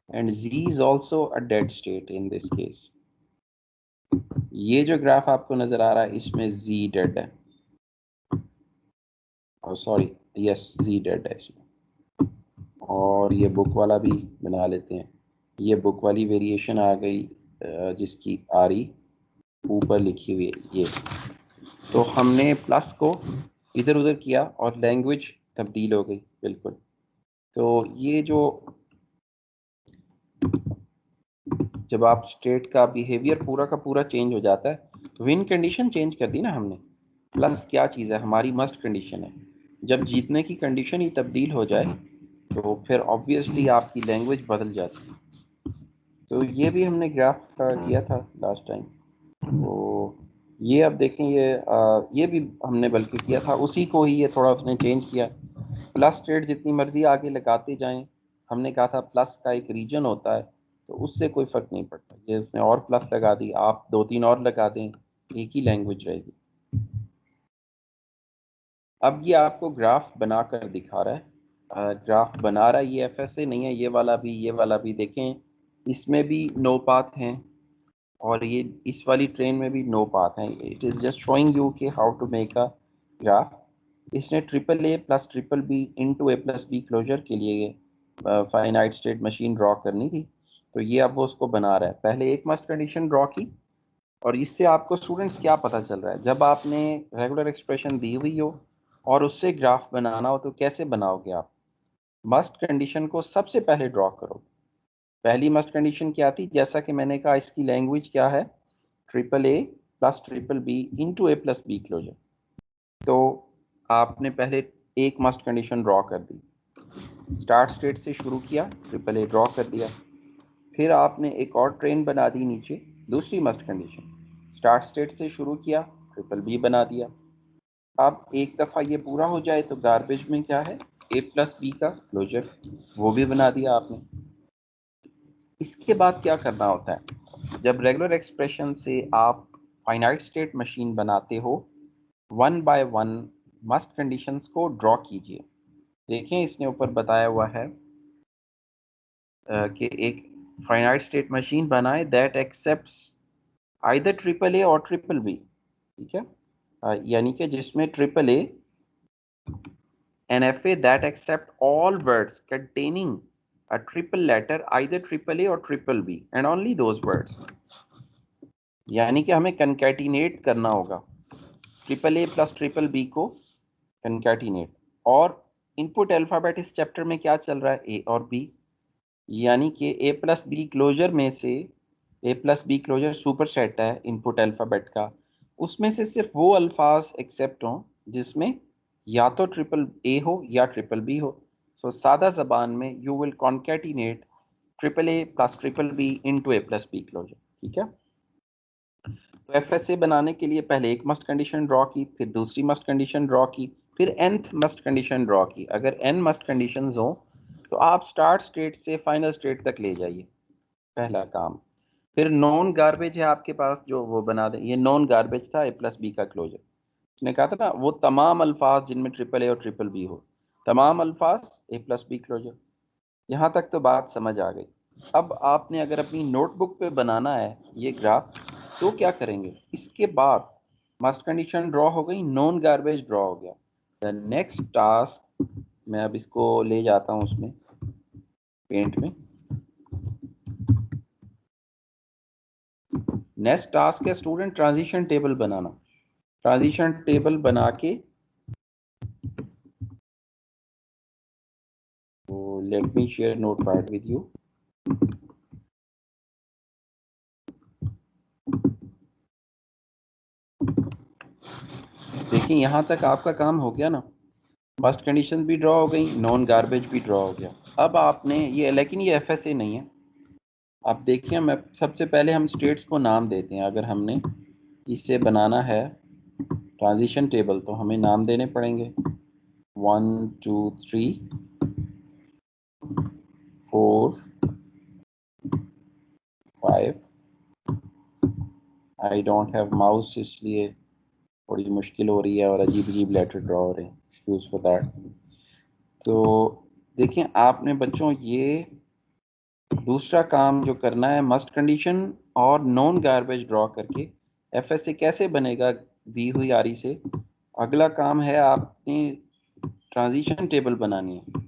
and G is also a dead state in this case. ये जो ग्राफ आपको नजर आ रहा है इसमें जी डेड है, और सॉरी, यस जी डेड है इसमें। और ये बुक वाला भी बना लेते हैं, ये बुक वाली वेरिएशन आ गई जिसकी आरी ऊपर लिखी हुई है ये। तो हमने प्लस को इधर उधर किया और लैंग्वेज तब्दील हो गई बिल्कुल। तो ये जो, जब आप स्टेट का बिहेवियर पूरा का पूरा चेंज हो जाता है, विन कंडीशन चेंज कर दी ना हमने। प्लस क्या चीज़ है, हमारी मस्ट कंडीशन है। जब जीतने की कंडीशन ही तब्दील हो जाए तो फिर ऑब्वियसली आपकी लैंग्वेज बदल जाती है। तो ये भी हमने ग्राफ किया था लास्ट टाइम। तो ये अब देखें, ये भी हमने बल्कि किया था, उसी को ही ये थोड़ा उसने चेंज किया। प्लस स्टेट जितनी मर्जी आगे लगाते जाएं, हमने कहा था प्लस का एक रीजन होता है, तो उससे कोई फर्क नहीं पड़ता। ये उसने और प्लस लगा दी, आप 2-3 और लगा दें, एक ही लैंग्वेज रहेगी। अब ये आपको ग्राफ बनाकर दिखा रहा है, ग्राफ बना रहा है ये एफएसए नहीं है, ये वाला भी, ये वाला भी देखें, इसमें भी नो पाथ हैं, और ये इस वाली ट्रेन में भी नो पाथ हैं। It is just showing you कि how to make a graph. इसने triple A plus triple B into A plus B closure के लिए फाइनाइट स्टेट मशीन ड्रॉ करनी थी, तो ये अब वो उसको बना रहा है। पहले एक मस्ट कंडीशन ड्रॉ की, और इससे आपको स्टूडेंट्स क्या पता चल रहा है, जब आपने रेगुलर एक्सप्रेशन दी हुई हो और उससे ग्राफ बनाना हो तो कैसे बनाओगे आप। मस्ट कंडीशन को सबसे पहले ड्रॉ करो। पहली मस्ट कंडीशन क्या थी, जैसा कि मैंने कहा, इसकी लैंग्वेज क्या है, triple A plus triple B into A plus B closure. तो आपने पहले एक मस्ट कंडीशन ड्रॉ कर दी, स्टार्ट स्टेट से शुरू किया, ट्रिपल ए ड्रॉ कर दिया, फिर आपने एक और ट्रेन बना दी नीचे, दूसरी मस्ट कंडीशन, स्टार्ट स्टेट से शुरू किया, ट्रिपल बी बना दिया। अब एक दफ़ा ये पूरा हो जाए तो गार्बेज में क्या है, ए प्लस बी का क्लोजर, वो भी बना दिया आपने। इसके बाद क्या करना होता है, जब रेगुलर एक्सप्रेशन से आप फाइनाइट स्टेट मशीन बनाते हो, one by one must conditions को ड्रॉ कीजिए। देखें इसने ऊपर बताया हुआ है कि एक फाइनाइट स्टेट मशीन बनाए that accepts either triple A और ट्रिपल बी, ठीक है, यानी कि जिसमें triple A an FA that accept all words containing a triple letter either triple A or triple B and only those words, यानी कि हमें कंकैटिनेट करना होगा triple A plus triple B को कंकैटिनेट। और इनपुट अल्फ़ाबेट इस चैप्टर में क्या चल रहा है, ए और बी, यानी कि ए प्लस बी क्लोजर में से A plus B closure superset है इनपुट अल्फ़ाबेट का, उसमें से सिर्फ वो अल्फाज एक्सेप्ट हों जिसमें या तो ट्रिपल ए हो या ट्रिपल बी हो। सो सादा ज़बान में you will concatenate triple A plus triple B into A plus B closure, ठीक है। तो एफएसए बनाने के लिए पहले एक मस्ट कंडीशन ड्रॉ की, फिर दूसरी मस्ट कंडीशन ड्रॉ की, फिर nth मस्ट कंडीशन ड्रॉ की। अगर n मस्ट कंडीशंस हो तो आप स्टार्ट स्टेट से फाइनल स्टेट तक ले जाइए, पहला काम। फिर नॉन गार्बेज है आपके पास जो वो बना दें, ये नॉन गार्बेज था ए प्लस बी का क्लोजर। उसने कहा था ना वो तमाम अल्फाज जिनमें ट्रिपल ए और ट्रिपल बी हो, तमाम अल्फाज ए प्लस बी क्लोजर। यहाँ तक तो बात समझ आ गई। अब आपने अगर अपनी नोटबुक पे बनाना है ये ग्राफ तो क्या करेंगे, इसके बाद मस्ट कंडीशन ड्रॉ हो गई, नॉन गार्बेज ड्रॉ हो गया। द नेक्स्ट टास्क, मैं अब इसको ले जाता हूँ उसमें पेंट में। नेक्स्ट टास्क है स्टूडेंट ट्रांजिशन टेबल बनाना। ट्रांजिशन टेबल बना के late me share notepad with you. देखिए यहाँ तक आपका काम हो गया ना, मस्ट कंडीशन भी ड्रॉ हो गई, नॉन गार्बेज भी ड्रॉ हो गया। अब आपने ये, लेकिन ये एफएसए नहीं है। आप देखिए, मैं सबसे पहले हम स्टेट्स को नाम देते हैं। अगर हमने इससे बनाना है ट्रांजिशन टेबल तो हमें नाम देने पड़ेंगे, 1 2 3 4 5। आई डोंट हैव माउस इसलिए थोड़ी मुश्किल हो रही है और अजीब अजीब लेटर ड्रॉ हो रहे हैं, एक्सक्यूज फॉर दैट। तो देखिए आपने बच्चों ये दूसरा काम जो करना है, मस्ट कंडीशन और नॉन गार्बेज ड्रॉ करके एफएसए कैसे बनेगा दी हुई आरी से। अगला काम है आपने ट्रांजिशन टेबल बनानी है।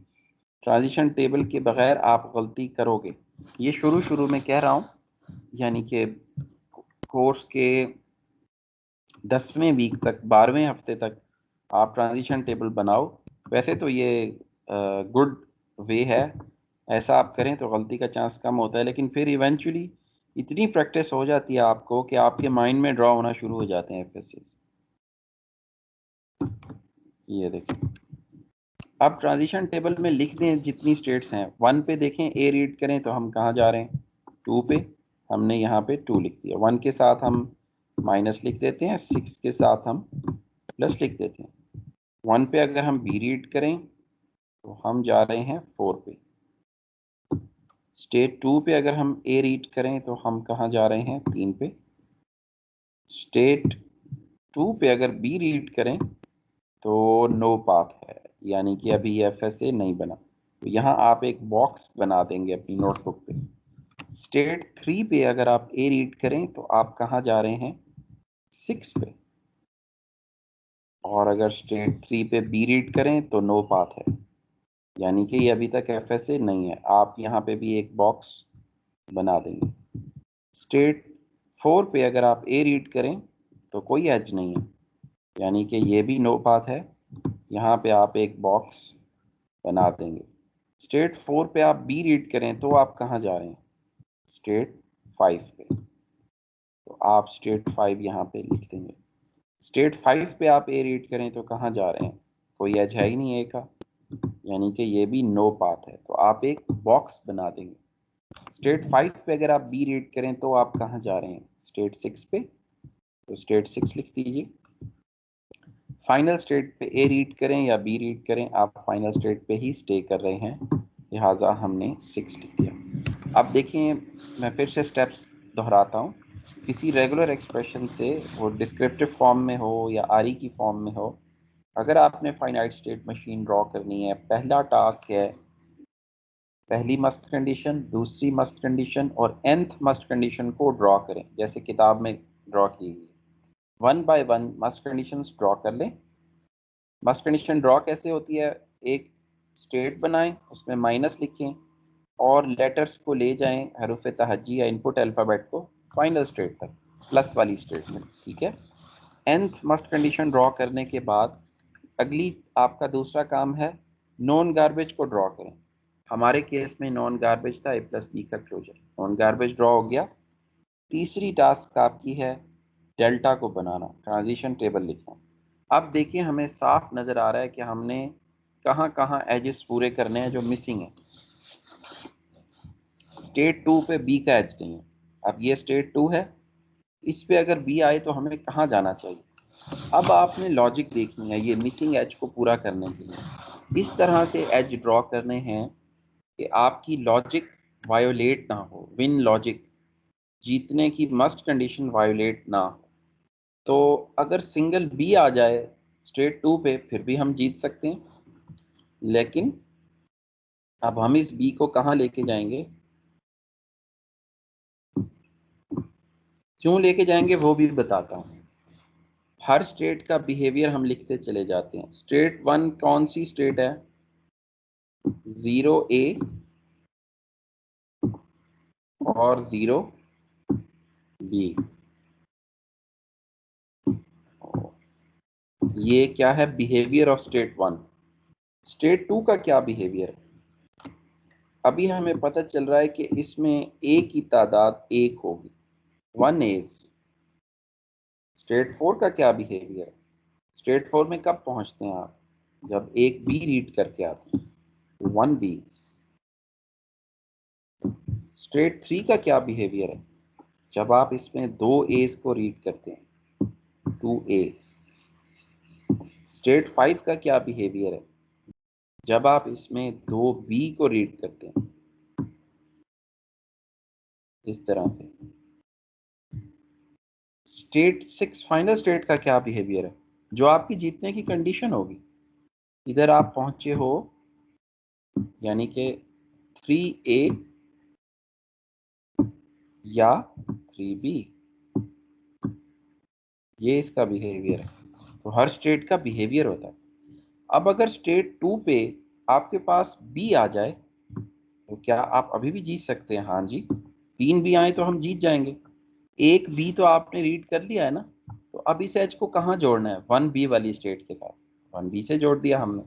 ट्रांजिशन टेबल के बगैर आप गलती करोगे, ये शुरू में कह रहा हूँ, यानी कि कोर्स के 10वें वीक तक, 12वें हफ्ते तक आप ट्रांजिशन टेबल बनाओ। वैसे तो ये गुड वे है, ऐसा आप करें तो गलती का चांस कम होता है, लेकिन फिर इवेंचुअली इतनी प्रैक्टिस हो जाती है आपको कि आपके माइंड में ड्रॉ होना शुरू हो जाते हैं एफएसए। ये देखें, अब ट्रांजिशन टेबल में लिख दें जितनी स्टेट्स हैं। 1 पे देखें, ए रीड करें तो हम कहाँ जा रहे हैं, 2 पे हमने यहाँ पे 2 लिख दिया, 1 के साथ हम माइनस लिख देते हैं, 6 के साथ हम प्लस लिख देते हैं। 1 पे अगर हम बी रीड करें तो हम जा रहे हैं 4 पे। स्टेट 2 पे अगर हम ए रीड करें तो हम कहाँ जा रहे हैं, 3 पे। स्टेट 2 पे अगर बी रीड करें तो नो पाथ है, यानी कि अभी एफएसए नहीं बना। तो यहाँ आप एक बॉक्स बना देंगे अपनी नोटबुक पे। स्टेट 3 पे अगर आप ए रीड करें तो आप कहाँ जा रहे हैं, 6 पे। और अगर स्टेट 3 पे बी रीड करें तो नो पाथ है, यानी कि ये अभी तक एफएसए नहीं है। आप यहाँ पे भी एक बॉक्स बना देंगे। स्टेट 4 पे अगर आप ए रीड करें तो कोई एज नहीं है, यानी कि ये भी नो पाथ है, यहाँ पे आप एक बॉक्स बना देंगे। स्टेट 4 पे आप बी रीड करें तो आप कहाँ जा रहे हैं, स्टेट 5 पे। तो आप स्टेट 5 यहाँ पे लिख देंगे। स्टेट 5 पे आप ए रीड करें तो कहाँ जा रहे हैं, कोई एज है ही नहीं ए का, यानी कि ये भी नो पाथ है, तो आप एक बॉक्स बना देंगे। स्टेट 5 पे अगर आप बी रीड करें तो आप कहाँ जा रहे हैं, स्टेट 6 पे, तो स्टेट 6 लिख दीजिए। फाइनल स्टेट पे ए रीड करें या बी रीड करें, आप फाइनल स्टेट पे ही स्टे कर रहे हैं, लिहाजा हमने 6 लिख दिया। अब देखिए मैं फिर से स्टेप्स दोहराता हूँ। किसी रेगुलर एक्सप्रेशन से, वो डिस्क्रिप्टिव फॉर्म में हो या आरई की फॉर्म में हो, अगर आपने फाइनाइट स्टेट मशीन ड्रॉ करनी है, पहला टास्क है पहली मस्ट कंडीशन, दूसरी मस्ट कंडीशन और nth मस्ट कंडीशन को ड्रॉ करें, जैसे किताब में ड्रॉ की हुई। One by one must conditions draw कर लें। मस्ट कंडीशन ड्रॉ कैसे होती है, एक स्टेट बनाएं, उसमें माइनस लिखें और लेटर्स को ले जाएं हरूफ तहज्जी या इनपुट अल्फ़ाबेट को फाइनल स्टेट तक, प्लस वाली स्टेट में, ठीक है। nth मस्ट कंडीशन ड्रॉ करने के बाद अगली आपका दूसरा काम है नॉन गार्बेज को ड्रॉ करें। हमारे केस में नॉन गार्बेज था ए प्लस बी का क्लोजर, नॉन गार्बेज ड्रॉ हो गया। तीसरी टास्क आपकी है डेल्टा को बनाना, ट्रांजिशन टेबल लिखना। अब देखिए हमें साफ नज़र आ रहा है कि हमने कहाँ कहाँ एजेस पूरे करने हैं जो मिसिंग है। स्टेट 2 पे बी का एज नहीं है, अब ये स्टेट 2 है, इस पे अगर बी आए तो हमें कहाँ जाना चाहिए। अब आपने लॉजिक देखनी है ये मिसिंग एज को पूरा करने के लिए, इस तरह से एज ड्रॉ करने हैं कि आपकी लॉजिक वायोलेट ना हो, विन लॉजिक, जीतने की मस्ट कंडीशन वायोलेट ना हो। तो अगर सिंगल बी आ जाए स्टेट 2 पे फिर भी हम जीत सकते हैं, लेकिन अब हम इस बी को कहाँ लेके जाएंगे, क्यों लेके जाएंगे वो भी बताता हूँ। हर स्टेट का बिहेवियर हम लिखते चले जाते हैं। स्टेट 1 कौन सी स्टेट है, 0A और 0B। ये क्या है, बिहेवियर ऑफ स्टेट 1। स्टेट 2 का क्या बिहेवियर है, अभी हमें पता चल रहा है कि इसमें ए की तादाद 1 होगी, 1 एज। स्टेट 4 का क्या बिहेवियर है, स्टेट 4 में कब पहुंचते हैं आप, जब एक बी रीड करके आते हैं, 1B। स्टेट 3 का क्या बिहेवियर है, जब आप इसमें 2 एज को रीड करते हैं, 2A। स्टेट 5 का क्या बिहेवियर है, जब आप इसमें 2B को रीड करते हैं, इस तरह से। स्टेट 6 फाइनल स्टेट का क्या बिहेवियर है, जो आपकी जीतने की कंडीशन होगी। इधर आप पहुंचे हो, यानी कि 3A या 3B, ये इसका बिहेवियर है। तो हर स्टेट का बिहेवियर होता है। अब अगर स्टेट 2 पे आपके पास B आ जाए तो क्या आप अभी भी जीत सकते हैं, हाँ जी। 3 B आए तो हम जीत जाएंगे। एक B तो आपने रीड कर लिया है ना, तो अब इस एज को कहाँ जोड़ना है, 1B वाली स्टेट के साथ, 1B से जोड़ दिया हमने।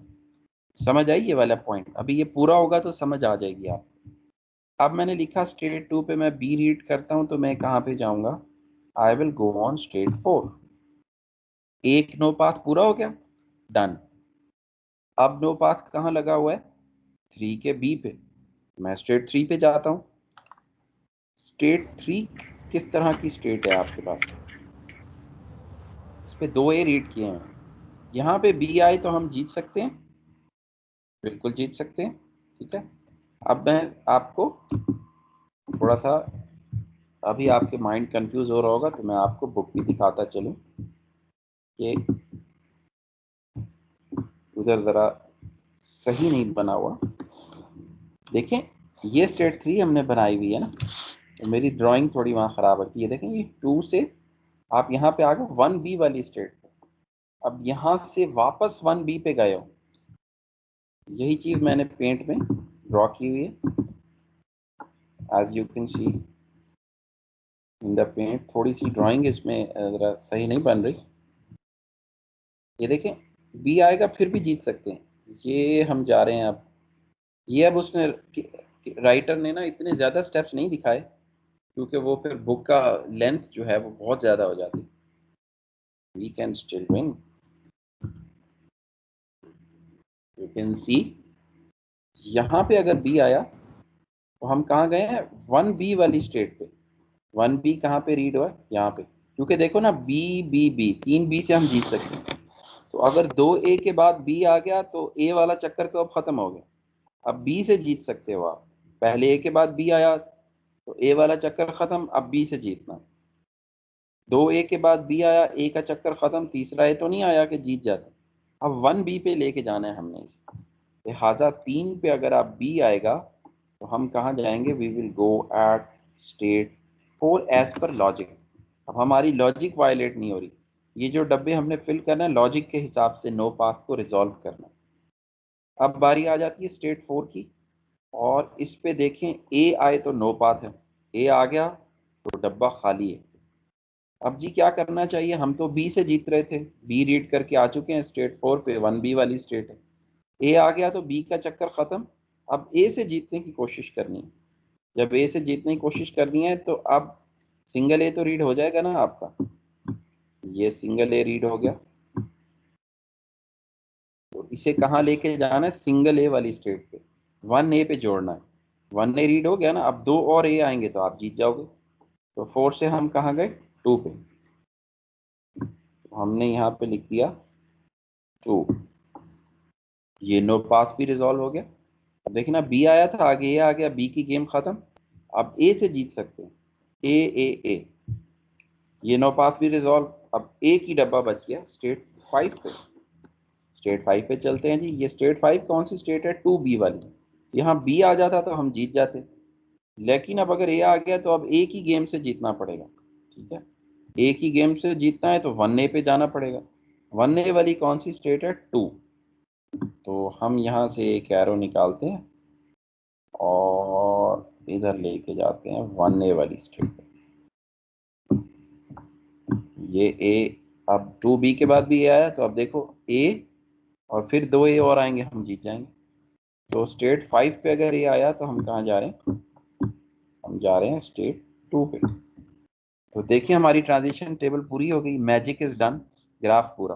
समझ आई ये वाला पॉइंट, अभी ये पूरा होगा तो समझ आ जाएगी आप। अब मैंने लिखा स्टेट 2 पे मैं बी रीड करता हूं तो मैं कहाँ पे जाऊंगा, I will go on state 4। एक नो पाथ पूरा हो गया, डन। अब नो पाथ कहाँ लगा हुआ है, 3 के बी पे, मैं स्टेट 3 पे जाता हूँ। स्टेट 3 किस तरह की स्टेट है आपके पास, इस पे 2A रीड किए हैं, यहाँ पे बी आए तो हम जीत सकते हैं, बिल्कुल जीत सकते हैं, ठीक है। अब मैं आपको थोड़ा सा, अभी आपके माइंड कंफ्यूज हो रहा होगा तो मैं आपको बुक भी दिखाता चलूं कि उधर ज़रा सही नहीं बना हुआ। देखें ये स्टेट 3 हमने बनाई हुई है ना, तो मेरी ड्राइंग थोड़ी वहाँ ख़राब है। ये देखें ये 2 से आप यहाँ पे आ गए 1B वाली स्टेट पे, अब यहाँ से वापस 1B पे गए हो, यही चीज़ मैंने पेंट में ड्रॉ की हुई है, as you can see in the paint. थोड़ी सी ड्राइंग इसमें ज़रा सही नहीं बन रही। ये देखें बी आएगा फिर भी जीत सकते हैं, ये हम जा रहे हैं अब। ये अब उसने राइटर ने ना इतने ज़्यादा स्टेप्स नहीं दिखाए, क्योंकि वो फिर बुक का लेंथ जो है वो बहुत ज़्यादा हो जाती। We can still win, you can see. यहाँ पे अगर बी आया तो हम कहाँ गए हैं, 1B वाली स्टेट पे। 1B कहाँ पे रीड हुआ है, यहाँ पे, क्योंकि देखो ना बी 3B से हम जीत सकते हैं। तो अगर 2A के बाद B आ गया तो A वाला चक्कर तो अब खत्म हो गया। अब B से जीत सकते हो आप, पहले A के बाद B आया तो A वाला चक्कर खत्म, अब B से जीतना। 2A के बाद B आया, A का चक्कर खत्म, तीसरा A तो नहीं आया कि जीत जाते। अब 1B पे लेके जाना है हमने इसे। लिहाजा 3 पे अगर आप B आएगा तो हम कहाँ जाएंगे, we will go at state 4 as per logic. अब हमारी लॉजिक वायलेट नहीं हो रही। ये जो डब्बे हमने फिल करना है लॉजिक के हिसाब से, नो पाथ को रिजॉल्व करना। अब बारी आ जाती है स्टेट 4 की, और इस पे देखें ए आए तो नो पाथ है, ए आ गया तो डब्बा खाली है। अब जी क्या करना चाहिए, हम तो बी से जीत रहे थे, बी रीड करके आ चुके हैं स्टेट 4 पे, 1B वाली स्टेट है। ए आ गया तो बी का चक्कर खत्म, अब ए से जीतने की कोशिश करनी है। जब ए से जीतने की कोशिश करनी है तो अब सिंगल ए तो रीड हो जाएगा ना आपका, ये सिंगल ए रीड हो गया। तो इसे कहाँ लेके जाना है, सिंगल ए वाली स्टेट पे, 1A पे जोड़ना है। 1A रीड हो गया ना, अब 2 और ए आएंगे तो आप जीत जाओगे। तो 4 से हम कहाँ गए, 2 पे। तो हमने यहाँ पे लिख दिया 2, ये नो पाथ भी रिजॉल्व हो गया। अब देखना बी आया था, आगे ए आ गया, बी की गेम खत्म। अब ए से जीत सकते हैं, ए, ये नो पाथ भी रिजॉल्व। अब ए की डब्बा बच गया स्टेट 5 पे। स्टेट 5 पे चलते हैं जी। ये स्टेट 5 कौन सी स्टेट है, 2B वाली। यहाँ बी आ जाता तो हम जीत जाते, लेकिन अब अगर ए आ गया तो अब ए की गेम से जीतना पड़ेगा। ठीक है, ए की गेम से जीतना है तो 1A पे जाना पड़ेगा। 1A वाली कौन सी स्टेट है, 2। तो हम यहाँ से एक एरो निकालते हैं और इधर लेके जाते हैं 1A वाली स्टेट पे। ये ए, अब 2B के बाद भी ए आया तो अब देखो ए और फिर 2A और आएंगे, हम जीत जाएंगे। तो स्टेट 5 पे अगर ए आया तो हम कहाँ जा रहे हैं, हम जा रहे हैं स्टेट 2 पे। तो देखिए हमारी ट्रांजिशन टेबल पूरी हो गई, मैजिक इज डन, ग्राफ पूरा।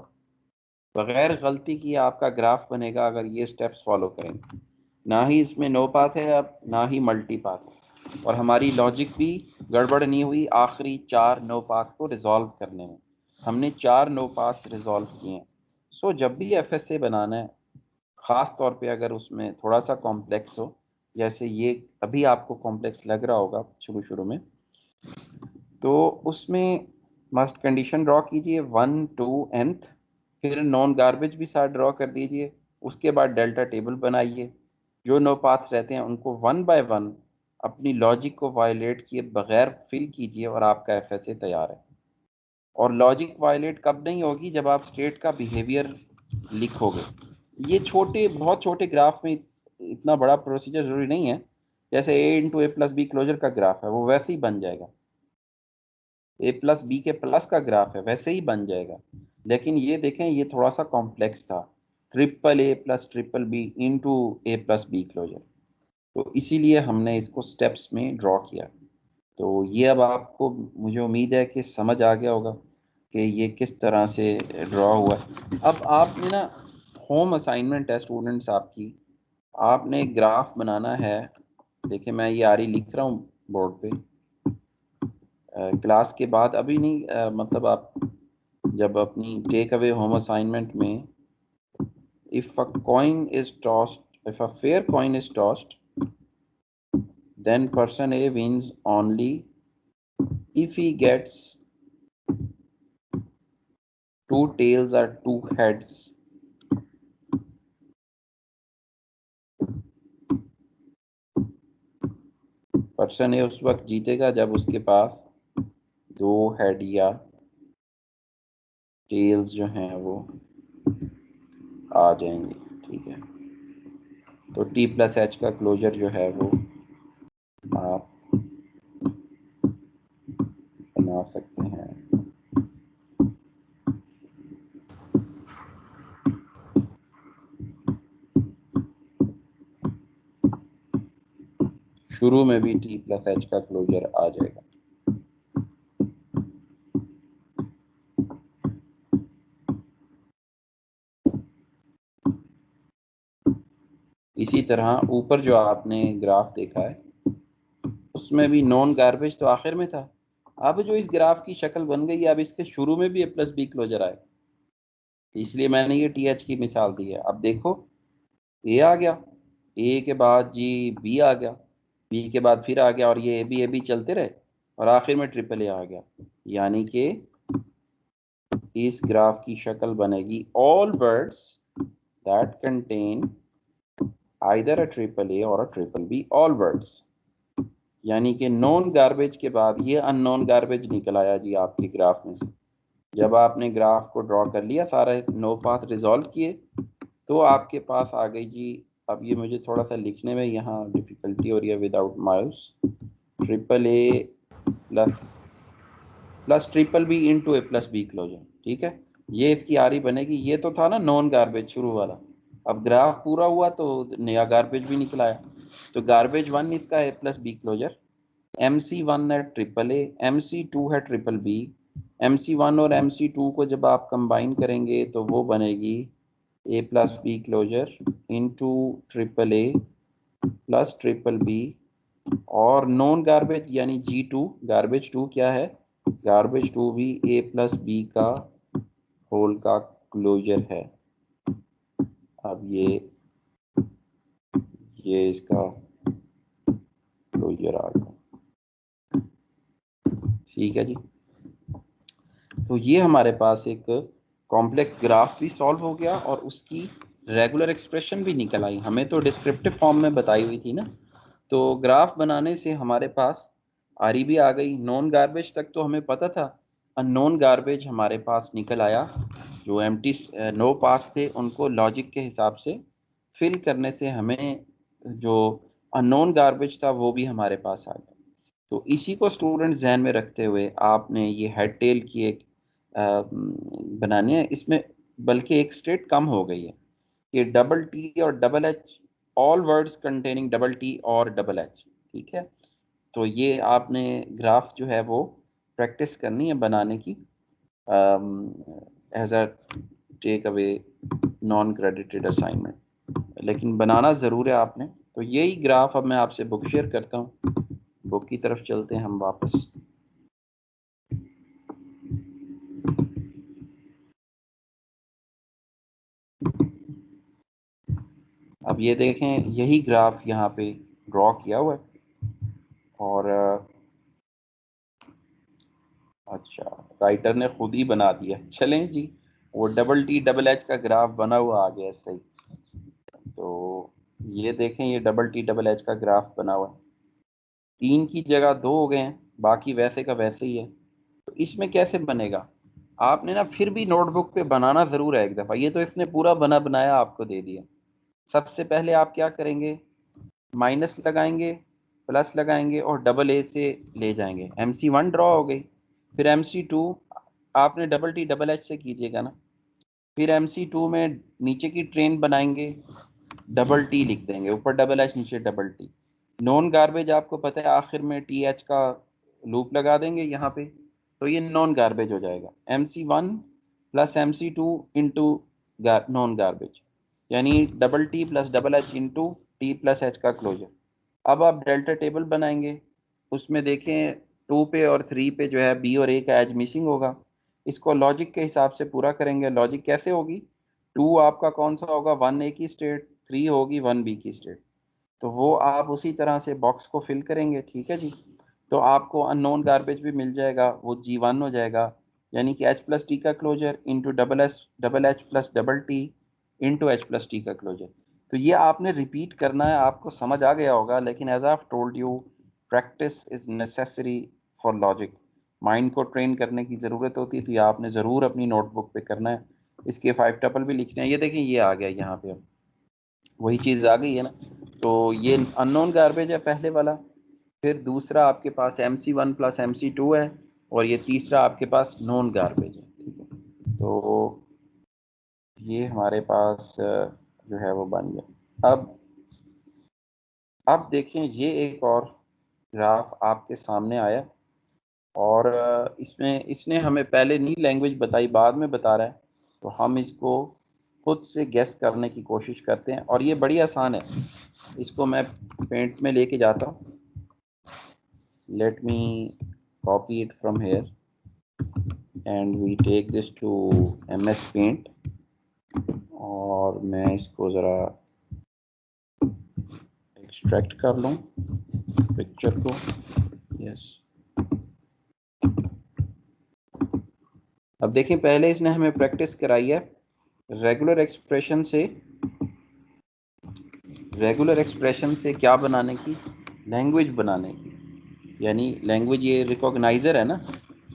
बगैर गलती किए आपका ग्राफ बनेगा अगर ये स्टेप्स फॉलो करेंगे। ना ही इसमें नो पाथ है अब, ना ही मल्टी पाथ है, और हमारी लॉजिक भी गड़बड़ नहीं हुई आखिरी 4 नो पाथ को रिजॉल्व करने में। हमने 4 नो पाथ्स रिजॉल्व किए हैं। सो जब भी FSA बनाना है, ख़ास तौर पे अगर उसमें थोड़ा सा कॉम्प्लेक्स हो, जैसे ये अभी आपको कॉम्प्लेक्स लग रहा होगा शुरू शुरू में, तो उसमें मस्ट कंडीशन ड्रॉ कीजिए 1 2 nth, फिर नॉन गार्बेज भी साथ ड्रॉ कर दीजिए। उसके बाद डेल्टा टेबल बनाइए, जो नो पाथ रहते हैं उनको 1 बाय 1 अपनी लॉजिक को वायलेट किए बगैर फिल कीजिए, और आपका FSA तैयार है। और लॉजिक वायलेट कब नहीं होगी, जब आप स्टेट का बिहेवियर लिखोगे। ये छोटे, बहुत छोटे ग्राफ में इतना बड़ा प्रोसीजर जरूरी नहीं है। जैसे A × A+B क्लोजर का ग्राफ है वो वैसे ही बन जाएगा, A+B के प्लस का ग्राफ है वैसे ही बन जाएगा। लेकिन ये देखें ये थोड़ा सा कॉम्प्लेक्स था, AAA+BBB × A+B क्लोजर, तो इसीलिए हमने इसको स्टेप्स में ड्रॉ किया। तो ये अब आपको, मुझे उम्मीद है कि समझ आ गया होगा कि ये किस तरह से ड्रॉ हुआ है। अब आपने ना, होम असाइनमेंट है स्टूडेंट्स आपकी, आपने ग्राफ बनाना है। देखिए मैं ये आरी लिख रहा हूँ बोर्ड पे, क्लास के बाद अभी नहीं, मतलब आप जब अपनी टेक अवे होम असाइनमेंट में, if a coin is tossed, if a fair coin is tossed, then person A wins only if he gets 2 tails or 2 heads. Person ए उस वक्त जीतेगा जब उसके पास 2 हेड या टेल्स जो हैं वो आ जाएंगे। ठीक है, तो T+H का क्लोजर जो है वो आप बना सकते हैं। शुरू में भी T+H का क्लोजर आ जाएगा। इसी तरह ऊपर जो आपने ग्राफ देखा है उसमें भी नॉन गार्बेज तो आखिर में था। अब जो इस ग्राफ की शक्ल बन गई, अब इसके शुरू में भी ए प्लस बी क्लोजर आए, इसलिए मैंने ये टी एच की मिसाल दी है। अब देखो ए आ गया, ए के बाद जी बी आ गया, बी के बाद फिर आ गया, और ये ए बी चलते रहे, और आखिर में ट्रिपल ए आ गया। यानी कि इस ग्राफ की शक्ल बनेगी all words that contain either a triple A और a triple B, all words. यानी कि नॉन गार्बेज के बाद ये अननोन गार्बेज निकल आया जी आपके ग्राफ में से। जब आपने ग्राफ को ड्रॉ कर लिया, सारे नो पाथ रिजॉल्व किए, तो आपके पास आ गई जी। अब ये मुझे थोड़ा सा लिखने में यहाँ डिफिकल्टी हो रही है without mouse. Triple A plus triple B into A plus B closure, ठीक है। ये इसकी आरी बनेगी। ये तो था ना नॉन गार्बेज शुरू वाला, अब ग्राफ पूरा हुआ तो नया गार्बेज भी निकला है। तो गार्बेज वन इसका ए प्लस बी क्लोजर, MC1 है ट्रिपल ए, MC2 है ट्रिपल बी। MC1 और MC2 को जब आप कंबाइन करेंगे तो वो बनेगी A plus B closure into triple A plus triple B. और नॉन गार्बेज यानी G2, गार्बेज टू क्या है, गार्बेज टू भी ए प्लस बी का होल का क्लोजर है। अब ये इसका क्लोजर आ गया, ठीक है जी। तो ये हमारे पास एक कॉम्प्लेक्स ग्राफ भी सॉल्व हो गया और उसकी रेगुलर एक्सप्रेशन भी निकल आई। हमें तो डिस्क्रिप्टिव फॉर्म में बताई हुई थी ना, तो ग्राफ बनाने से हमारे पास आरी भी आ गई। नॉन गार्बेज तक तो हमें पता था, अननोन गार्बेज हमारे पास निकल आया। जो एम्प्टी नो पास थे उनको लॉजिक के हिसाब से फिल करने से हमें जो अननोन गार्बेज था वो भी हमारे पास आ गया। तो इसी को स्टूडेंट जहन में रखते हुए आपने ये हेड टेल की एक बनानी है। इसमें बल्कि एक स्टेट कम हो गई है कि डबल टी और double H, all words containing double T और डबल एच, ठीक है। तो ये आपने ग्राफ जो है वो प्रैक्टिस करनी है बनाने की as a take away non credited assignment, लेकिन बनाना ज़रूर है आपने। तो यही ग्राफ अब मैं आपसे बुक शेयर करता हूँ। बुक की तरफ चलते हैं हम वापस। अब ये देखें, यही ग्राफ यहाँ पे ड्रॉ किया हुआ है। और अच्छा, राइटर ने खुद ही बना दिया। चलें जी, वो डबल टी डबल एच का ग्राफ बना हुआ आ गया सही। तो ये देखें, ये डबल टी डबल एच का ग्राफ बना हुआ है। 3 की जगह 2 हो गए हैं, बाकी वैसे का वैसे ही है। तो इसमें कैसे बनेगा, आपने ना फिर भी नोटबुक पे बनाना ज़रूर है एक दफ़ा। ये तो इसने पूरा बना बनाया आपको दे दिया। सबसे पहले आप क्या करेंगे, माइनस लगाएंगे, प्लस लगाएंगे और डबल ए से ले जाएंगे। MC1 ड्रॉ हो गई, फिर MC2 आपने डबल टी डबल एच से कीजिएगा ना। फिर MC2 में नीचे की ट्रेन बनाएंगे, डबल टी लिख देंगे, ऊपर डबल एच नीचे डबल टी। नॉन गार्बेज आपको पता है आखिर में TH का लूप लगा देंगे यहाँ पे, तो ये नॉन गार्बेज हो जाएगा। MC1 plus MC2 into non garbage, यानी double T plus double H into T plus H का क्लोजर। अब आप डेल्टा टेबल बनाएंगे, उसमें देखें 2 पे और 3 पे जो है बी और ए का एज मिसिंग होगा। इसको लॉजिक के हिसाब से पूरा करेंगे। लॉजिक कैसे होगी, 2 आपका कौन सा होगा, 1 ए की स्टेट, 3 होगी 1 बी की स्टेट। तो वो आप उसी तरह से बॉक्स को फिल करेंगे, ठीक है जी। तो आपको अननोन गार्बेज भी मिल जाएगा, वो G1 हो जाएगा। यानी कि H प्लस टी का closure into double H plus double T into H plus T का क्लोजर। तो ये आपने रिपीट करना है, आपको समझ आ गया होगा, लेकिन as I told you, practice is necessary for logic. Mind को ट्रेन करने की ज़रूरत होती है, तो ये आपने ज़रूर अपनी नोटबुक पे करना है। इसके 5 टपल भी लिखने हैं। ये देखें, ये आ गया यहाँ पे, अब वही चीज़ आ गई है ना। तो ये अननोन गार्बेज है पहले वाला, फिर दूसरा आपके पास MC1 प्लस MC2 है, और ये तीसरा आपके पास नॉन गार्बेज है, ठीक है। तो ये हमारे पास जो है वो बन गया। अब देखें, ये एक और ग्राफ आपके सामने आया, और इसमें इसने हमें पहले नहीं लैंग्वेज बताई, बाद में बता रहा है। तो हम इसको खुद से गेस करने की कोशिश करते हैं, और ये बड़ी आसान है। इसको मैं पेंट में लेके जाता हूँ। let me copy it from here and we take this to MS Paint और मैं इसको ज़रा एक्सट्रैक्ट कर लूँ पिक्चर को। यस, अब देखें पहले इसने हमें प्रैक्टिस कराई है रेगुलर एक्सप्रेशन से क्या बनाने की, लैंग्वेज बनाने की। यानी लैंग्वेज, ये रिकॉग्नाइजर है ना,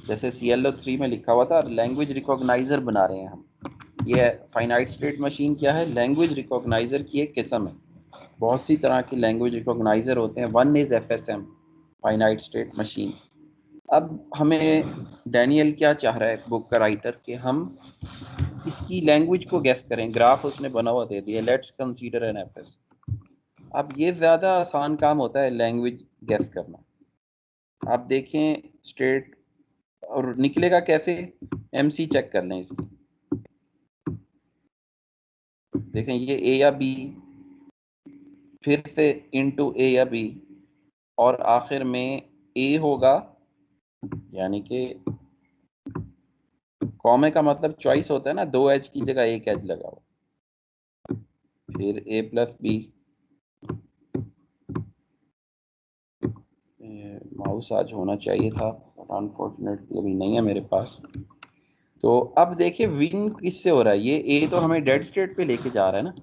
जैसे ClO3 में लिखा हुआ था, लैंग्वेज रिकॉग्नाइजर बना रहे हैं हम। ये फाइनाइट स्टेट मशीन क्या है, लैंग्वेज रिकॉग्नाइजर की एक किस्म है। बहुत सी तरह की लैंग्वेज रिकॉग्नाइजर होते हैं। One is FSM, finite state machine. अब हमें डैनियल क्या चाह रहा है बुक का राइटर, कि हम इसकी लैंग्वेज को गेस करें। ग्राफ उसने बना हुआ दे दिया, लेट्स कंसीडर एन FS। अब ये ज़्यादा आसान काम होता है लैंग्वेज गेस करना। आप देखें स्टेट और निकलेगा कैसे, MC चेक कर लें इसकी। देखें ये A या B, फिर से इनटू A या B, और आखिर में A होगा, यानी कि कॉमे का मतलब चॉइस होता है ना, 2 एज की जगह 1 एज लगा हो, फिर A+B। माउस आज होना चाहिए था, अनफॉर्चुनेटली अभी नहीं है मेरे पास। तो अब देखिए विन किससे हो रहा है, ये A तो हमें डेड स्टेट पे लेके जा रहा है ना,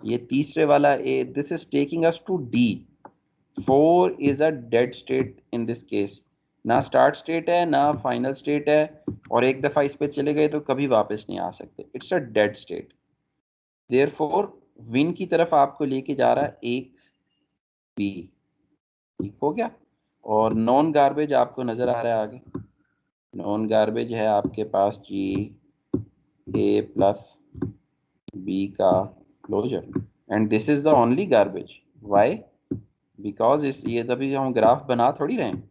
ये तीसरे वाला A, this is taking us to D। 4 is a dead state in this case, ना स्टार्ट स्टेट है ना फाइनल स्टेट है, और एक दफ़ा इस पे चले गए तो कभी वापस नहीं आ सकते। It's a dead state, therefore win की तरफ आपको लेके जा रहा है एक B। ठीक हो गया। और नॉन गार्बेज आपको नज़र आ रहा है आगे, नॉन गार्बेज है आपके पास जी A+B का closure, and this is the only garbage. Why? Because इस ये तभी हम ग्राफ बना थोड़ी रहे हैं,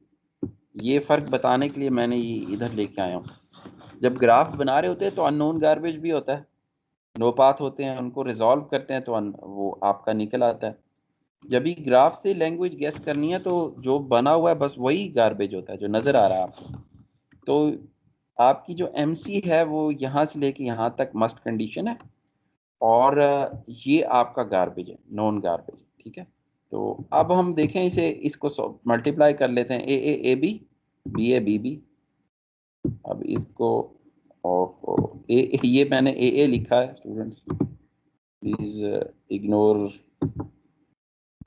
ये फ़र्क बताने के लिए मैंने ये इधर लेके आया हूँ। जब ग्राफ बना रहे होते हैं तो अननोन गार्बेज भी होता है, नो पाथ होते हैं, उनको रिजॉल्व करते हैं तो वो आपका निकल आता है। जब भी ग्राफ से लैंग्वेज गेस करनी है तो जो बना हुआ है बस वही गार्बेज होता है जो नज़र आ रहा है आपको। तो आपकी जो MC है वो यहाँ से लेके यहाँ तक मस्ट कंडीशन है, और ये आपका गार्बेज है, नॉन गार्बेज। ठीक है, तो अब हम देखें इसे, इसको मल्टीप्लाई कर लेते हैं, AA AB BA BB। अब इसको ये मैंने AA लिखा है, students please ignore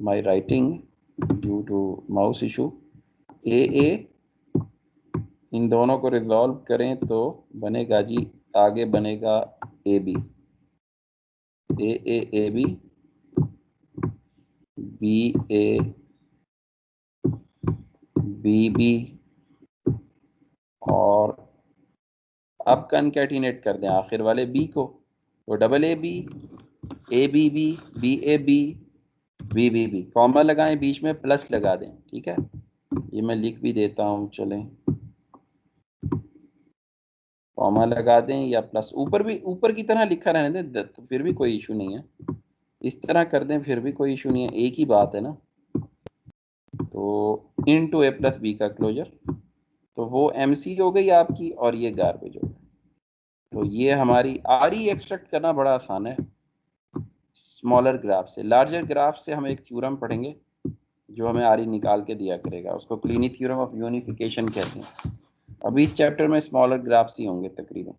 my writing due to mouse issue. AA, इन दोनों को रिजॉल्व करें तो बनेगा जी, आगे बनेगा AB, AA AB BA BB, और अब कनकैटिनेट कर दें आखिर वाले B को, तो AA B ABB BAB BBB, comma लगाएं, बीच में प्लस लगा दें। ठीक है, ये मैं लिख भी देता हूँ, चलें, कॉमा लगा दें या प्लस, ऊपर भी ऊपर की तरह लिखा रहने दें तो फिर भी कोई इशू नहीं है, इस तरह कर दें फिर भी कोई इशू नहीं है, एक ही बात है ना। तो इनटू A+B का क्लोजर, तो वो MC हो गई आपकी और ये गार्बेज हो गई। तो ये हमारी RE एक्सट्रैक्ट करना बड़ा आसान है स्मॉलर ग्राफ से। लार्जर ग्राफ से हम एक थ्योरम पढ़ेंगे जो हमें RE निकाल के दिया करेगा, उसको क्लीनी थ्योरम ऑफ यूनिफिकेशन कहते हैं। अभी इस चैप्टर में स्मॉलर ग्राफ्स ही होंगे तकरीबन।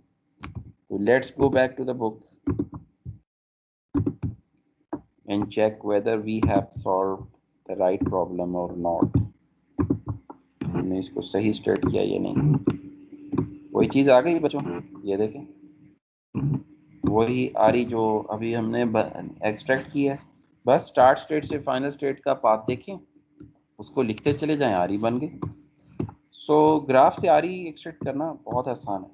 तो let's go back to the book and check whether we have solved the right problem or not। हमने इसको सही स्टेट किया या नहीं। वही चीज़ आ गई बच्चों, ये देखें, वही RE जो अभी हमने एक्सट्रैक्ट किया है। बस स्टार्ट स्टेट से फाइनल स्टेट का पाथ देखें, उसको लिखते चले जाएं, RE बन गई। सो ग्राफ से RE एक्सट्रैक्ट करना बहुत आसान है।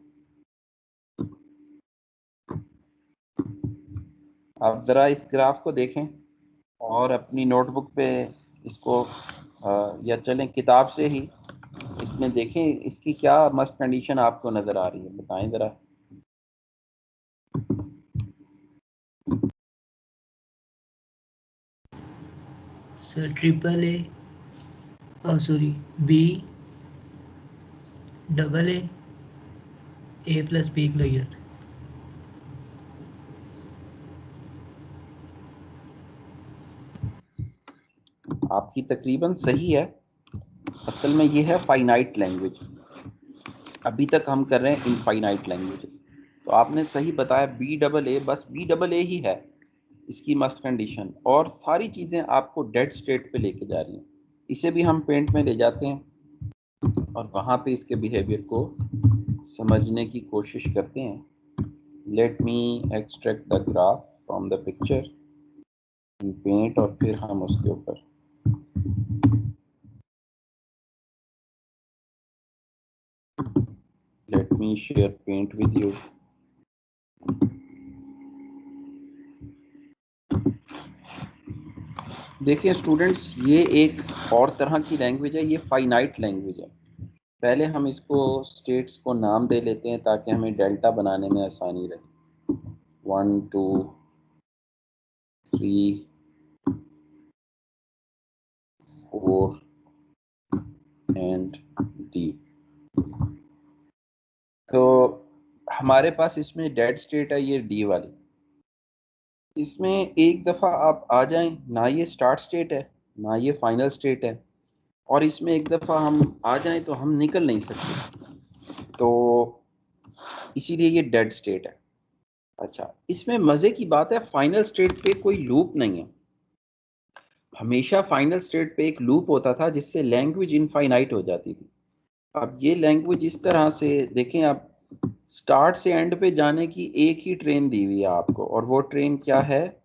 आप ज़रा इस ग्राफ को देखें और अपनी नोटबुक पे इसको या चलें किताब से ही इसमें देखें, इसकी क्या मस्ट कंडीशन आपको नज़र आ रही है, बताएं ज़रा। Sir AA sorry, B double A plus B closure. आपकी तकरीबन सही है। असल में ये है फाइनाइट लैंग्वेज। अभी तक हम कर रहे हैं इनफाइनाइट लैंग्वेजेस। तो आपने सही बताया, बी डबल ए, बस बी डबल ए ही है इसकी मस्ट कंडीशन, और सारी चीज़ें आपको डेड स्टेट पे लेके जा रही हैं। इसे भी हम पेंट में ले जाते हैं और वहाँ पे इसके बिहेवियर को समझने की कोशिश करते हैं। Let me extract the graph from the picture in paint, और फिर हम उसके ऊपर let me share paint with you. देखिए स्टूडेंट्स, ये एक और तरह की लैंग्वेज है, ये फाइनाइट लैंग्वेज है। पहले हम इसको स्टेट्स को नाम दे लेते हैं ताकि हमें डेल्टा बनाने में आसानी रहे। 1 2 3 4 एंड डी। तो हमारे पास इसमें डेड स्टेट है, ये डी वाली। इसमें एक दफ़ा आप आ जाएं, ना ये स्टार्ट स्टेट है ना ये फाइनल स्टेट है, और इसमें एक दफ़ा हम आ जाएं तो हम निकल नहीं सकते, तो इसीलिए ये डेड स्टेट है। अच्छा, इसमें मज़े की बात है, फाइनल स्टेट पे कोई लूप नहीं है। हमेशा फाइनल स्टेट पे एक लूप होता था जिससे लैंग्वेज इनफाइनाइट हो जाती थी। अब ये लैंग्वेज इस तरह से देखें आप, स्टार्ट से एंड पे जाने की एक ही ट्रेन दी हुई है आपको, और वो ट्रेन क्या है?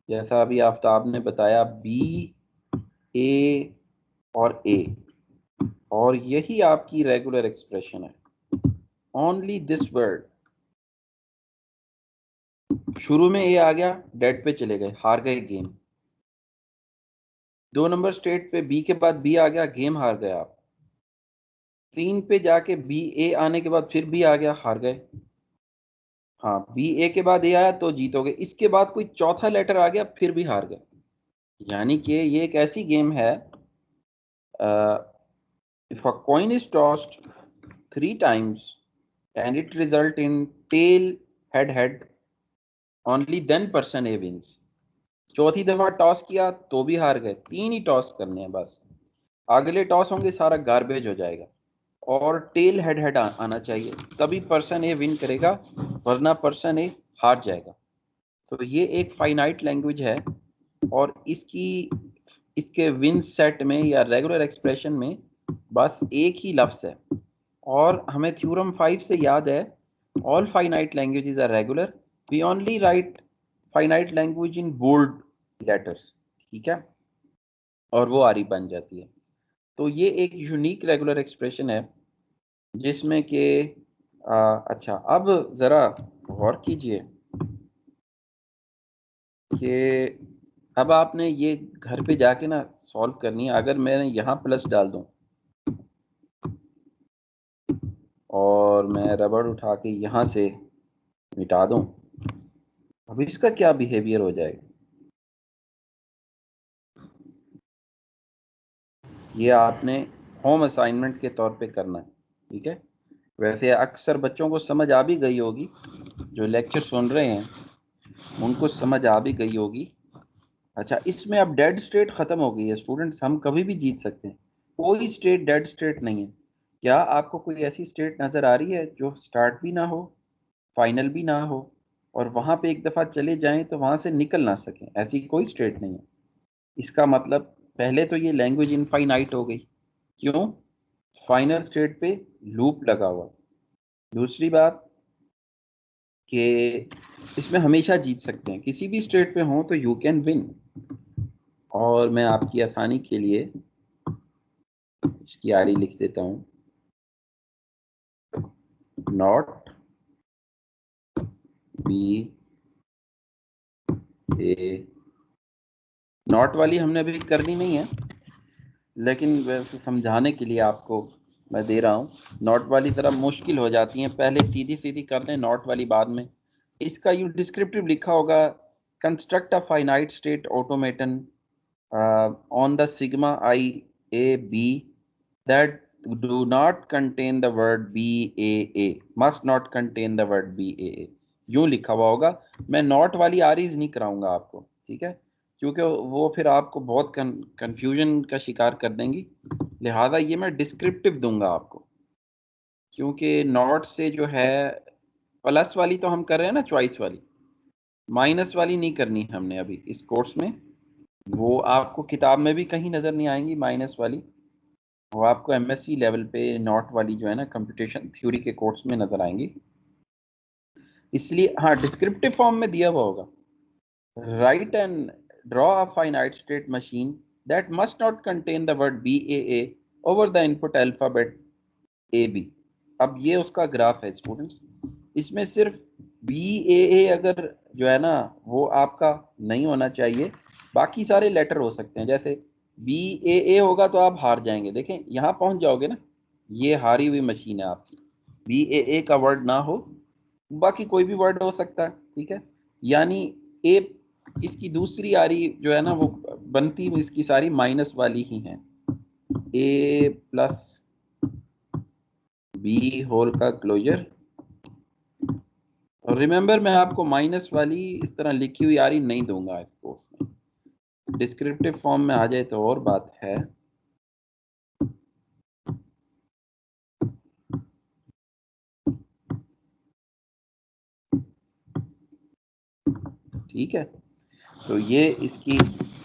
जैसा अभी आफ्ताब ने बताया, बी ए और ए, और यही आपकी रेगुलर एक्सप्रेशन है। Only this word. शुरू में ए आ गया, डेड पे चले गए, हार गए गेम। 2 नंबर स्टेट पे बी के बाद बी आ गया, गेम हार गए आप। 3 पे जाके बी ए आने के बाद फिर बी आ गया, हार गए। हाँ, बी ए के बाद ए आया तो जीतोगे, इसके बाद कोई चौथा लेटर आ गया फिर भी हार गए। यानी कि ये एक ऐसी गेम है, if a coin is tossed 3 times and it result in tail head head, only then person A wins। चौथी दफा टॉस किया तो भी हार गए, 3 ही टॉस करने हैं बस, अगले टॉस होंगे सारा गार्बेज हो जाएगा, और टेल हेड हेड आना चाहिए, तभी पर्सन ए विन करेगा, वरना पर्सन ए हार जाएगा। तो ये एक फाइनाइट लैंग्वेज है, और इसके विन सेट में या रेगुलर एक्सप्रेशन में बस एक ही लफ्ज़ है। और हमें थ्योरम 5 से याद है, all finite languages are regular, we only write finite language in bold letters, ठीक है, और वो आरी बन जाती है। तो ये एक यूनिक रेगुलर एक्सप्रेशन है जिसमें कि अच्छा, अब ज़रा गौर कीजिए कि अब आपने ये घर पे जाके ना सॉल्व करनी है। अगर मैं यहाँ प्लस डाल दूँ और मैं रबड़ उठा के यहाँ से मिटा दूँ, अब इसका क्या बिहेवियर हो जाएगा? ये आपने होम असाइनमेंट के तौर पे करना है, ठीक है। वैसे अक्सर बच्चों को समझ आ भी गई होगी, जो लेक्चर सुन रहे हैं उनको समझ आ भी गई होगी। अच्छा, इसमें अब डेड स्टेट ख़त्म हो गई है स्टूडेंट्स, हम कभी भी जीत सकते हैं, कोई स्टेट डेड स्टेट नहीं है। क्या आपको कोई ऐसी स्टेट नज़र आ रही है जो स्टार्ट भी ना हो, फाइनल भी ना हो, और वहाँ पे एक दफ़ा चले जाएं तो वहाँ से निकल ना सकें? ऐसी कोई स्टेट नहीं है। इसका मतलब पहले तो ये लैंग्वेज इनफाइनाइट हो गई, क्यों? फाइनल स्टेट पे लूप लगा हुआ। दूसरी बात कि इसमें हमेशा जीत सकते हैं, किसी भी स्टेट पे हो तो यू कैन विन। और मैं आपकी आसानी के लिए इसकी आरी लिख देता हूँ, नॉट बी ए। नॉट वाली हमने अभी करनी नहीं है, लेकिन वैसे समझाने के लिए आपको मैं दे रहा हूँ। नॉट वाली तरह मुश्किल हो जाती हैं, पहले सीधी सीधी कर लें, नॉट वाली बाद में। इसका यूँ डिस्क्रिप्टिव लिखा होगा, construct a finite state automaton on the sigma I B that do not contain the word BAA, must not contain the word BAA, यूं लिखा हुआ होगा। मैं नॉट वाली आरीज नहीं कराऊंगा आपको, ठीक है, क्योंकि वो फिर आपको बहुत कंफ्यूजन का शिकार कर देंगी। लिहाजा ये मैं डिस्क्रिप्टिव दूंगा आपको, क्योंकि नॉट से जो है प्लस वाली तो हम कर रहे हैं ना, चॉइस वाली, माइनस वाली नहीं करनी हमने अभी इस कोर्स में। वो आपको किताब में भी कहीं नजर नहीं आएंगी माइनस वाली, वो आपको एमएससी लेवल पे नॉट वाली जो है ना कंप्यूटेशन थ्योरी के कोर्स में नजर आएंगी। इसलिए हाँ, डिस्क्रिप्टिव फॉर्म में दिया हुआ होगा, right and draw a finite state machine that must not contain the word BAA over the input alphabet AB। अब ये उसका ग्राफ है स्टूडेंट्स, इसमें सिर्फ BAA अगर जो है ना वो आपका नहीं होना चाहिए, बाकी सारे लेटर हो सकते हैं। जैसे BAA होगा तो आप हार जाएंगे, देखें यहाँ पहुंच जाओगे ना, ये हारी हुई मशीन है आपकी। BAA का वर्ड ना हो, बाकी कोई भी वर्ड हो सकता है, ठीक है। यानी ए, इसकी दूसरी आरी जो है ना वो बनती इसकी सारी माइनस वाली ही हैं, A+ B होल का क्लोजर। और रिमेंबर, मैं आपको माइनस वाली इस तरह लिखी हुई आरी नहीं दूंगा इस कोर्स में, डिस्क्रिप्टिव फॉर्म में आ जाए तो और बात है। ठीक है, तो ये इसकी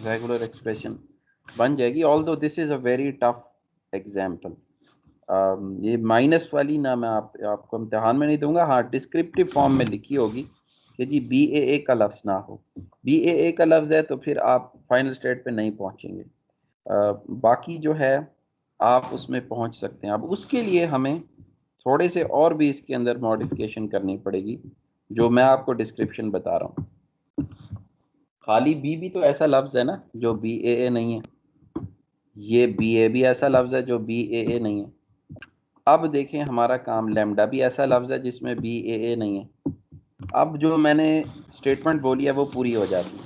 रेगुलर एक्सप्रेशन बन जाएगी। Although this is a very tough example. ये माइनस वाली ना मैं आपको इम्तिहान में नहीं दूंगा, हाँ डिस्क्रिप्टिव फॉर्म में लिखी होगी कि जी BAA का लफ्ज़ ना हो। BAA का लफ्ज़ है तो फिर आप फाइनल स्टेट पे नहीं पहुंचेंगे। बाकी जो है आप उसमें पहुंच सकते हैं। अब उसके लिए हमें थोड़े से और भी इसके अंदर मॉडिफिकेशन करनी पड़ेगी, जो मैं आपको डिस्क्रिप्शन बता रहा हूँ। खाली B भी तो ऐसा लफ्ज़ है ना जो BAA नहीं है, ये BA भी ऐसा लफ्ज़ है जो BAA नहीं है। अब देखें हमारा काम, लैम्डा भी ऐसा लफ्ज़ है जिसमें BAA नहीं है। अब जो मैंने स्टेटमेंट बोली है वो पूरी हो जाती है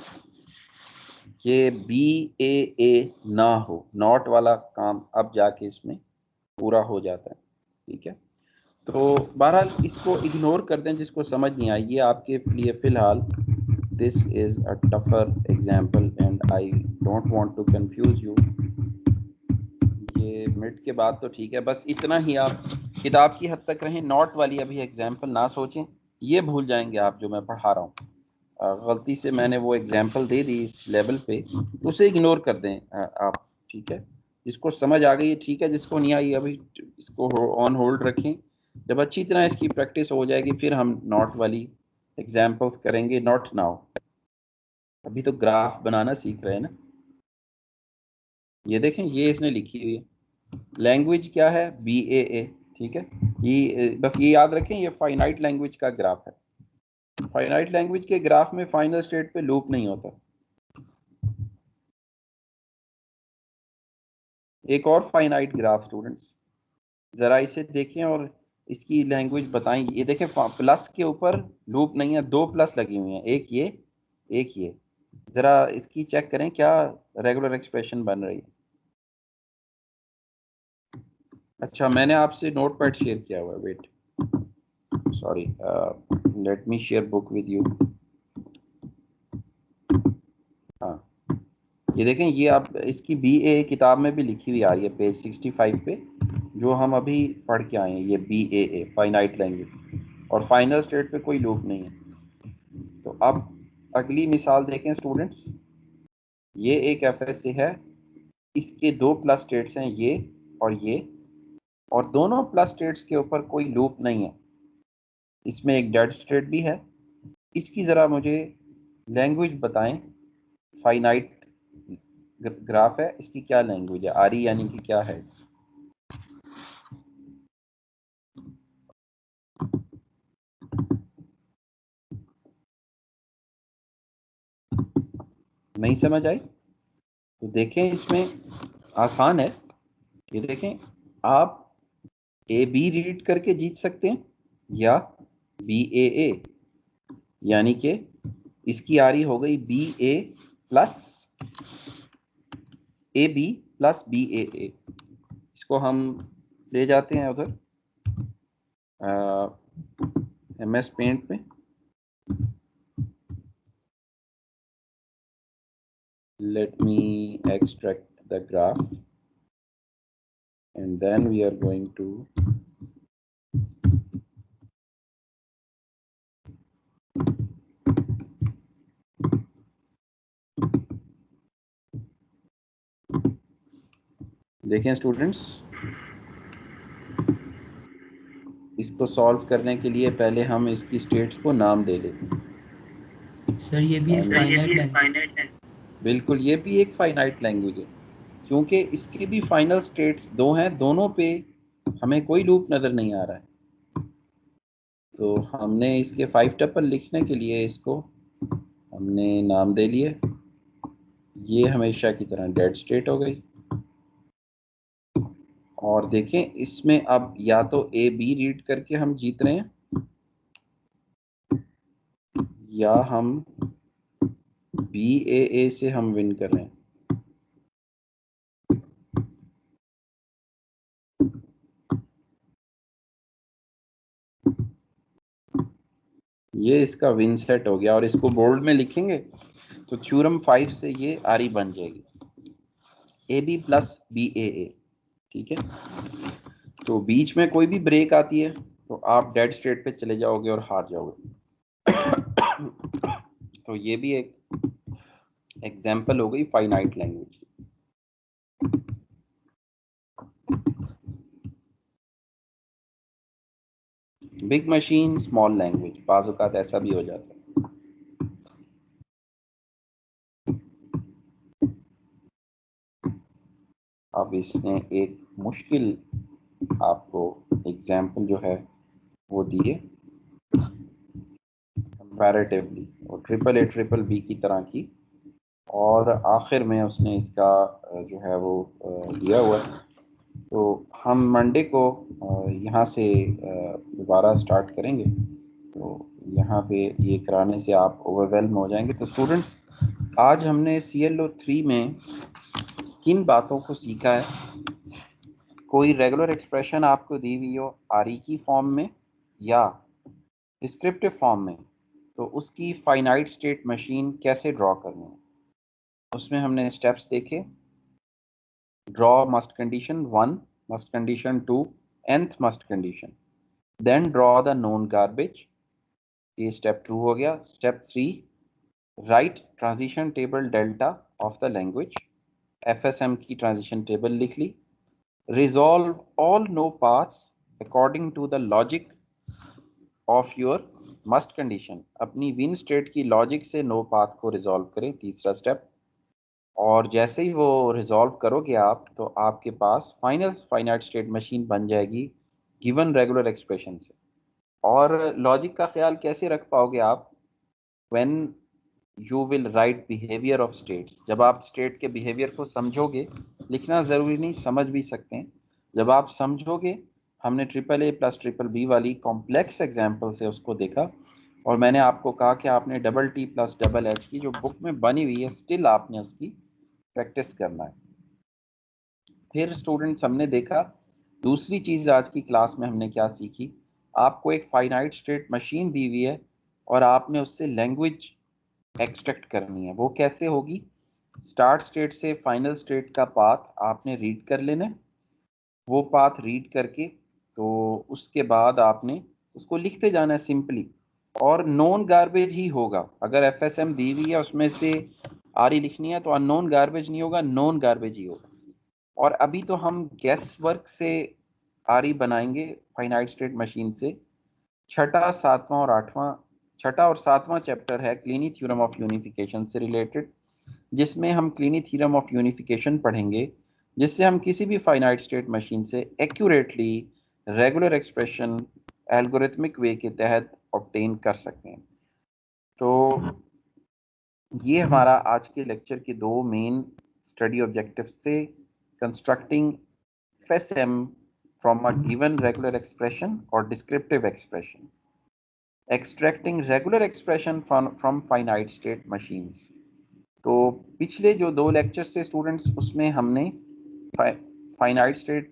कि BAA ना हो, नॉट वाला काम अब जाके इसमें पूरा हो जाता है, ठीक है। तो बहरहाल इसको इग्नोर कर दें जिसको समझ नहीं आई, ये आपके लिए फ़िलहाल this is a tougher example and I don't want to confuse you. ये मिड के बाद तो ठीक है, बस इतना ही आप किताब की हद तक रहें, नॉट वाली अभी एग्जाम्पल ना सोचें, ये भूल जाएंगे आप जो मैं पढ़ा रहा हूँ। गलती से मैंने वो एग्जाम्पल दे दी इस लेवल पे, उसे इग्नोर कर दें आप, ठीक है। जिसको समझ आ गई ठीक है, जिसको नहीं आई अभी इसको ऑन होल्ड रखें। जब अच्छी तरह इसकी प्रैक्टिस हो जाएगी फिर हम नॉट वाली एग्जाम्पल्स करेंगे, नॉट नाउ। अभी तो ग्राफ बनाना सीख रहे हैं ना। ये देखें, ये इसने लिखी हुई है, लैंग्वेज क्या है BAA, ठीक है। ये बस ये याद रखें, ये फाइनाइट लैंग्वेज का ग्राफ है। फाइनाइट लैंग्वेज के ग्राफ में फाइनल स्टेट पे लूप नहीं होता। एक और फाइनाइट ग्राफ स्टूडेंट्स, जरा इसे देखें और इसकी लैंग्वेज बताएं। ये देखें प्लस के ऊपर लूप नहीं है, 2 प्लस लगी हुई हैं, एक ये एक ये। जरा इसकी चेक करें क्या रेगुलर एक्सप्रेशन बन रही है। अच्छा, मैंने आपसे नोटपैड शेयर किया हुआ है, wait sorry, let me share book with you. हाँ, ये देखें, ये आप इसकी BAA किताब में भी लिखी हुई आ रही है पेज 65 पे, जो हम अभी पढ़ के आए हैं, ये BAA फाइनाइट लैंग्वेज, और फाइनल स्टेट पे कोई लूप नहीं है। तो अब अगली मिसाल देखें स्टूडेंट्स, ये एक FSA है, इसके 2 प्लस स्टेट्स हैं, ये और ये, और दोनों प्लस स्टेट्स के ऊपर कोई लूप नहीं है। इसमें एक डेड स्टेट भी है। इसकी ज़रा मुझे लैंग्वेज बताएं, फाइनाइट ग्राफ है, इसकी क्या लैंग्वेज है, आरी यानी कि क्या है इसकी? नहीं समझ आई तो देखें, इसमें आसान है। ये देखें, आप AB रीड करके जीत सकते हैं या BAA, यानी कि इसकी आरी हो गई BA+ A B plus B A, इसको हम ले जाते हैं उधर MS पेंट में। Let me extract the graph and then we are going to देखें स्टूडेंट्स, इसको सॉल्व करने के लिए पहले हम इसकी स्टेट्स को नाम दे लेते हैं। सर ये भी एक फाइनाइट है। बिल्कुल, ये भी एक फाइनाइट लैंग्वेज है, क्योंकि इसके भी फाइनल स्टेट्स दो हैं, दोनों पे हमें कोई लूप नज़र नहीं आ रहा है। तो हमने इसके 5 टपल लिखने के लिए इसको हमने नाम दे लिए। ये हमेशा की तरह डेड स्टेट हो गई। और देखें इसमें अब या तो ए बी रीड करके हम जीत रहे हैं या हम बी ए से हम विन कर रहे हैं। ये इसका विन सेट हो गया और इसको बोल्ड में लिखेंगे तो थ्योरम 5 से ये आरी बन जाएगी, ए बी प्लस बी ए। ठीक है, तो बीच में कोई भी ब्रेक आती है तो आप डेड स्टेट पे चले जाओगे और हार जाओगे। तो ये भी एक एग्जाम्पल हो गई फाइनाइट लैंग्वेज की। बिग मशीन स्मॉल लैंग्वेज, बाज़ औक़ात ऐसा भी हो जाता है। अब इसने एक मुश्किल आपको एग्जाम्पल जो है वो दिए कंपैरेटिवली, और ट्रिपल बी की तरह की, और आखिर में उसने इसका जो है वो दिया हुआ। तो हम मंडे को यहाँ से दोबारा स्टार्ट करेंगे, तो यहाँ पे ये कराने से आप ओवरवेल्म हो जाएंगे। तो स्टूडेंट्स, आज हमने CLO3 में किन बातों को सीखा है? कोई रेगुलर एक्सप्रेशन आपको दी हुई हो आरी की फॉर्म में या डिस्क्रिप्टिव फॉर्म में, तो उसकी फाइनाइट स्टेट मशीन कैसे ड्रॉ करनी है, उसमें हमने स्टेप्स देखे। Draw must condition 1, must condition 2, nth must condition, then draw the non garbage, ये स्टेप 2 हो गया। Step 3, write transition table delta of the language, FSM की ट्रांजिशन टेबल लिख ली। Resolve all no paths according to the logic of your must condition, अपनी विन स्टेट की लॉजिक से नो पाथ को रिजॉल्व करें, तीसरा स्टेप। और जैसे ही वो रिजॉल्व करोगे आप, तो आपके पास फाइनाइट स्टेट मशीन बन जाएगी गिवन रेगुलर एक्सप्रेशन से। और लॉजिक का ख्याल कैसे रख पाओगे आप? When you will write behaviour of states, जब आप स्टेट के बिहेवियर को समझोगे, लिखना ज़रूरी नहीं, समझ भी सकते हैं। जब आप समझोगे, हमने AAA प्लस BBB वाली कॉम्प्लेक्स एग्जाम्पल से उसको देखा, और मैंने आपको कहा कि आपने TT प्लस HH की जो बुक में बनी हुई है, स्टिल आपने उसकी प्रैक्टिस करना है। फिर स्टूडेंट्स, हमने देखा दूसरी चीज़ आज की क्लास में हमने क्या सीखी। आपको एक फाइनाइट स्टेट मशीन दी हुई है और आपने उससे लैंग्वेज एक्सट्रैक्ट करनी है। वो कैसे होगी? स्टार्ट स्टेट से फाइनल स्टेट का पाथ आपने रीड कर लेना है। वो पाथ रीड करके तो उसके बाद आपने उसको लिखते जाना है सिंपली, और नॉन गार्बेज ही होगा। अगर FSM दी हुई है उसमें से आरी लिखनी है तो अननोन गार्बेज नहीं होगा, नॉन गार्बेज ही होगा। और अभी तो हम गैस वर्क से आरी बनाएंगे फाइनाइट स्टेट मशीन से। छठा, सातवां और आठवां, छठा और सातवां चैप्टर है क्लीनी थ्योरम ऑफ यूनिफिकेशन से रिलेटेड, जिसमें हम क्लीनी थ्योरम ऑफ यूनिफिकेशन पढ़ेंगे, जिससे हम किसी भी फाइनाइट स्टेट मशीन से एक्यूरेटली रेगुलर एक्सप्रेशन एल्गोरिथमिक वे के तहत ऑब्टेन कर सकते हैं। तो ये हमारा आज के लेक्चर के दो मेन स्टडी ऑब्जेक्टिव्स थे। Constructing FSM from a given regular expression or descriptive expression, extracting regular expression from finite state machines। तो पिछले जो 2 लेक्चर्स थे स्टूडेंट्स, उसमें हमने फाइनाइट स्टेट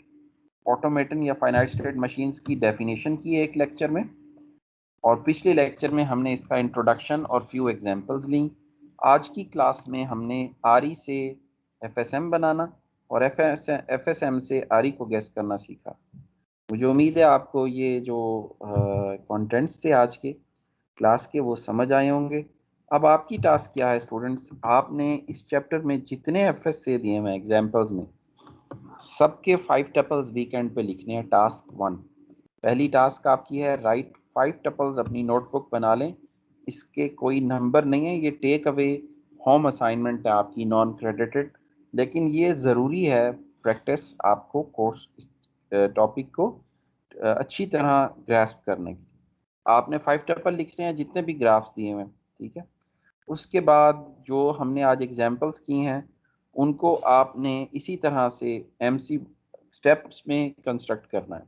ऑटोमेटन या फाइनाइट स्टेट मशीन्स की डेफिनेशन की है एक लेक्चर में, और पिछले लेक्चर में हमने इसका इंट्रोडक्शन और फ्यू एग्जांपल्स ली। आज की क्लास में हमने आरई से एफएसएम बनाना और एफएसएम से आरई को गेस करना सीखा। मुझे उम्मीद है आपको ये जो कंटेंट्स थे आज के क्लास के वो समझ आए होंगे। अब आपकी टास्क क्या है स्टूडेंट्स, आपने इस चैप्टर में जितने एफएस से दिए हैं एग्जांपल्स में, सबके 5 टपल्स वीकेंड पे लिखने हैं। टास्क 1, पहली टास्क आपकी है राइट 5 टपल्स, अपनी नोटबुक बना लें। इसके कोई नंबर नहीं है, ये टेक अवे होम असाइनमेंट है आपकी, नॉन क्रेडिटेड, लेकिन ये ज़रूरी है प्रैक्टिस आपको कोर्स टॉपिक को अच्छी तरह ग्रास्प करने की। आपने 5 टपल लिखने हैं जितने भी ग्राफ्स दिए हुए हैं, ठीक है। उसके बाद जो हमने आज एग्जांपल्स की हैं उनको आपने इसी तरह से एमसी स्टेप्स में कंस्ट्रक्ट करना है।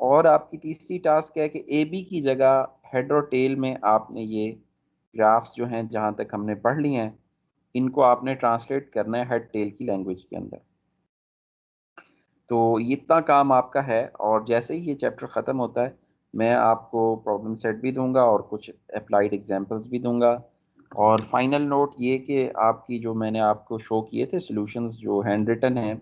और आपकी तीसरी टास्क है कि ए बी की जगह हेड और टेल में आपने ये ग्राफ्स जो हैं जहाँ तक हमने पढ़ लिए हैं इनको आपने ट्रांसलेट करना है हेड टेल की लैंग्वेज के अंदर। तो इतना काम आपका है, और जैसे ही ये चैप्टर ख़त्म होता है मैं आपको प्रॉब्लम सेट भी दूंगा और कुछ अप्लाइड एग्जांपल्स भी दूंगा। और फाइनल नोट ये कि आपकी जो मैंने आपको शो किए थे सॉल्यूशंस जो हैंड रिटन हैं,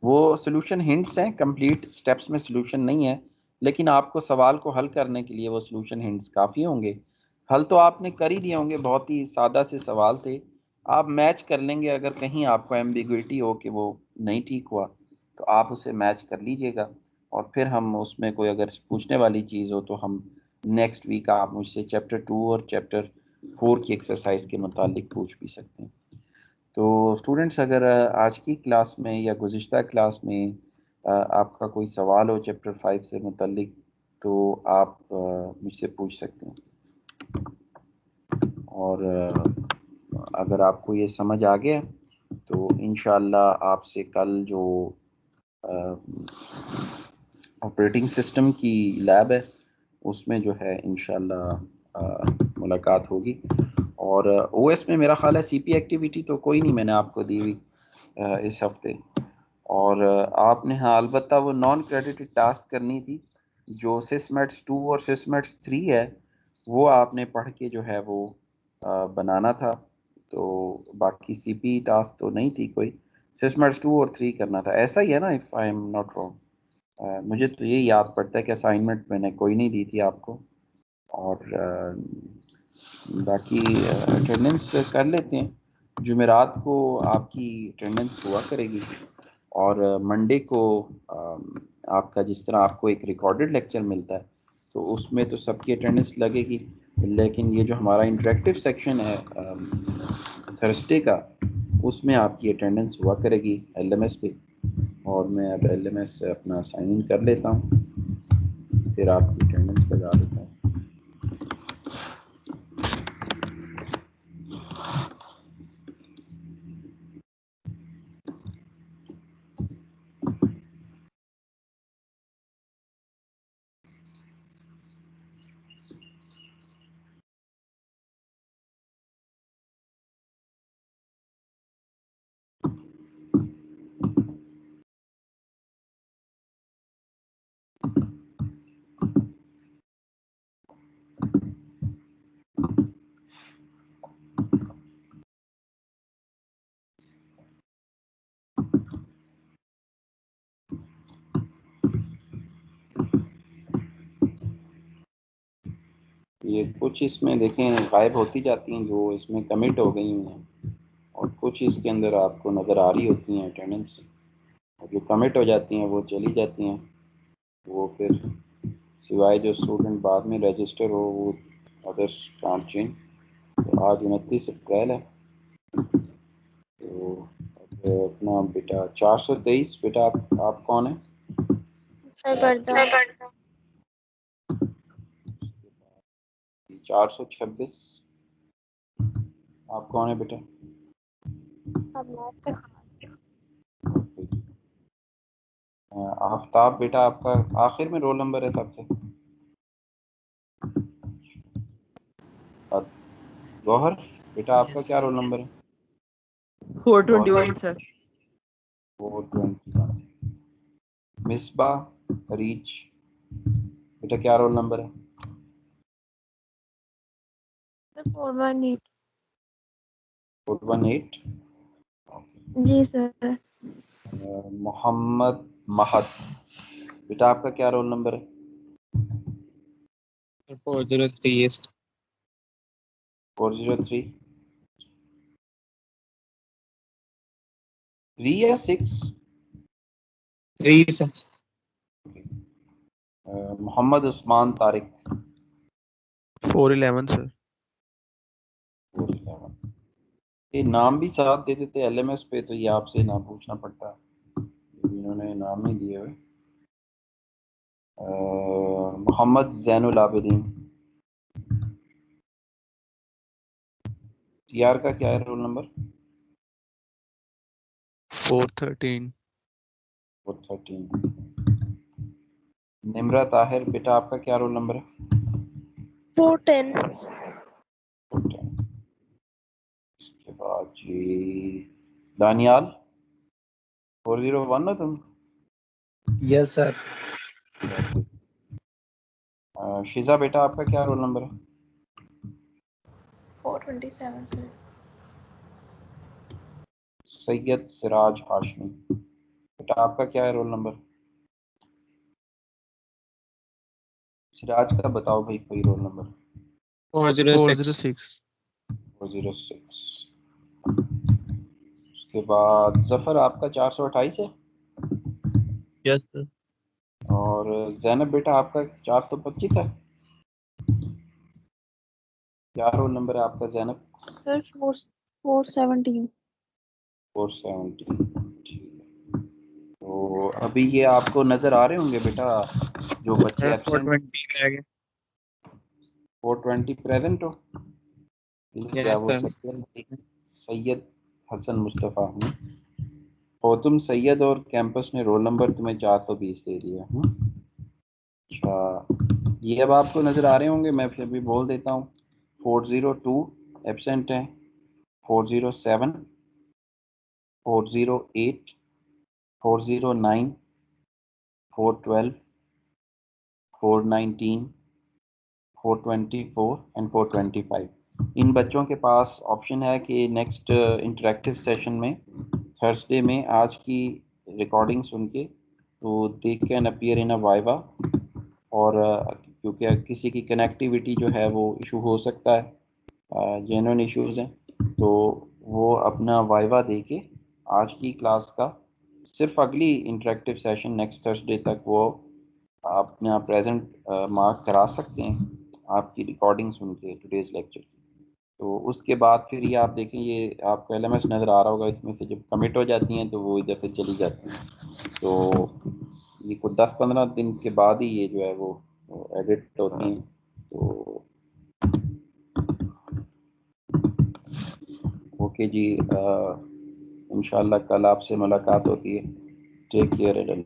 वो सॉल्यूशन हिंट्स हैं, कंप्लीट स्टेप्स में सॉल्यूशन नहीं है, लेकिन आपको सवाल को हल करने के लिए वो सॉल्यूशन हिंट्स काफ़ी होंगे। हल तो आपने कर ही दिए होंगे, बहुत ही सादा से सवाल थे, आप मैच कर लेंगे। अगर कहीं आपको एम्बिग्विटी हो कि वो नहीं ठीक हुआ तो आप उसे मैच कर लीजिएगा, और फिर हम उसमें कोई अगर पूछने वाली चीज़ हो तो हम नेक्स्ट वीक आप मुझसे चैप्टर 2 और चैप्टर 4 की एक्सरसाइज के मुतालिक पूछ भी सकते हैं। तो स्टूडेंट्स, अगर आज की क्लास में या गुज़िश्ता क्लास में आपका कोई सवाल हो चैप्टर 5 से मुतल्लिक तो आप मुझसे पूछ सकते हैं। और अगर आपको ये समझ आ गया तो इंशाल्लाह आपसे कल जो ऑपरेटिंग सिस्टम की लैब है उसमें जो है इंशाल्लाह मुलाकात होगी। और ओएस में मेरा ख्याल है सीपी एक्टिविटी तो कोई नहीं मैंने आपको दी हुई इस हफ्ते। और आपने हाँ अलबत्ता वो नॉन क्रेडिटेड टास्क करनी थी, जो सिसमेट्स 2 और सिसमेट्स 3 है वो आपने पढ़ के जो है वो बनाना था। तो बाकी सीपी टास्क तो नहीं थी कोई, सिसमेट्स 2 और 3 करना था, ऐसा ही है ना if I am not wrong. मुझे तो ये याद पड़ता है कि असाइनमेंट मैंने कोई नहीं दी थी आपको। और बाकी अटेंडेंस कर लेते हैं। जुमेरात को आपकी अटेंडेंस हुआ करेगी, और मंडे को आपका जिस तरह आपको एक रिकॉर्डेड लेक्चर मिलता है तो उसमें तो सबकी अटेंडेंस लगेगी, लेकिन ये जो हमारा इंटरेक्टिव सेक्शन है थर्सडे का, उसमें आपकी अटेंडेंस हुआ करेगी एलएमएस पे। और मैं अब एलएमएस अपना साइन इन कर लेता हूँ, फिर आपकी अटेंडेंस लगा देता हूँ। ये कुछ इसमें देखें गायब होती जाती हैं जो इसमें कमिट हो गई हैं, और कुछ इसके अंदर आपको नज़र आ रही होती हैं अटेंडेंस, और जो कमिट हो जाती हैं वो चली जाती हैं। वो फिर सिवाय जो स्टूडेंट बाद में रजिस्टर हो वो अदर्स कांट चेंज। तो आज 29 अप्रैल है, तो अब अपना बेटा 423, बेटा आप कौन है? सर बर्दा 426 आप कौन है बेटा? अब मैथ का आफ्ताब बेटा आपका आखिर में रोल नंबर है सबसे। गौहर बेटा आपका यस क्या सर। रोल नंबर है? 421 सर। 421। मिसबा रीच, बेटा क्या रोल नंबर है? सर 418। 418। जी सर। मोहम्मद महद, बेटा आपका क्या रोल नंबर है? 403 403। 3 या 6? 3 सर। मोहम्मद उस्मान तारिक। 411 सर। 411। ये नाम भी साथ दे देते एलएमएस पे तो ये आपसे ना पूछना पड़ता, इन्होंने नाम नहीं दिए हुए। मोहम्मद जैनुल आबिदीन। टीआर का क्या है रोल नंबर? 413। 413। निम्रा ताहिर, बेटा आपका क्या रोल नंबर है? 410। 410। इसके बाद जी दानियाल, 401 ना तुम? Yes sir. शिजा, बेटा आपका क्या रोल नंबर है? 427 सर। सैयद सिराज हाशमी, बेटा आपका क्या है रोल नंबर? सिराज का बताओ भाई कोई रोल नंबर। 406। 406। उसके बाद जफर आपका 428 है। Yes sir. और जैनब बेटा आपका 425 है। क्या रोल नंबर है आपका जैनब? सर 417। 417। ठीक है, तो अभी ये आपको नजर आ रहे होंगे बेटा जो बच्चे एब्सेंट। 420 रह गए। 420 प्रेजेंट हो? क्या यस वो सर। सैयद हसन मुस्तफ़ा हूँ। तो तुम सैयद और कैंपस ने रोल नंबर तुम्हें 420 दे दिया। अच्छा, ये अब आपको नज़र आ रहे होंगे, मैं फिर भी बोल देता हूँ। 402 एब्सेंट हैं। 407, 408, 409, 412, 419, 424 एंड 425। इन बच्चों के पास ऑप्शन है कि नेक्स्ट इंटरेक्टिव सेशन में थर्सडे में आज की रिकॉर्डिंग सुन के तो they can appear in a viva. और क्योंकि किसी की कनेक्टिविटी जो है वो इशू हो सकता है, जेन्युइन इश्यूज हैं, तो वो अपना वाइवा दे के आज की क्लास का सिर्फ अगली इंटरेक्टिव सेशन नेक्स्ट थर्सडे तक वो अपना प्रेजेंट मार्क करा सकते हैं आपकी रिकॉर्डिंग सुन के टुडेज लेक्चर की। तो उसके बाद फिर ये आप देखें, ये आपको एलएमएस नज़र आ रहा होगा, इसमें से जब कमिट हो जाती हैं तो वो इधर से चली जाती हैं। तो ये कुछ 10-15 दिन के बाद ही ये जो है वो एडिट होती हैं। तो ओके जी, इंशाल्लाह कल आपसे मुलाकात होती है। Take care.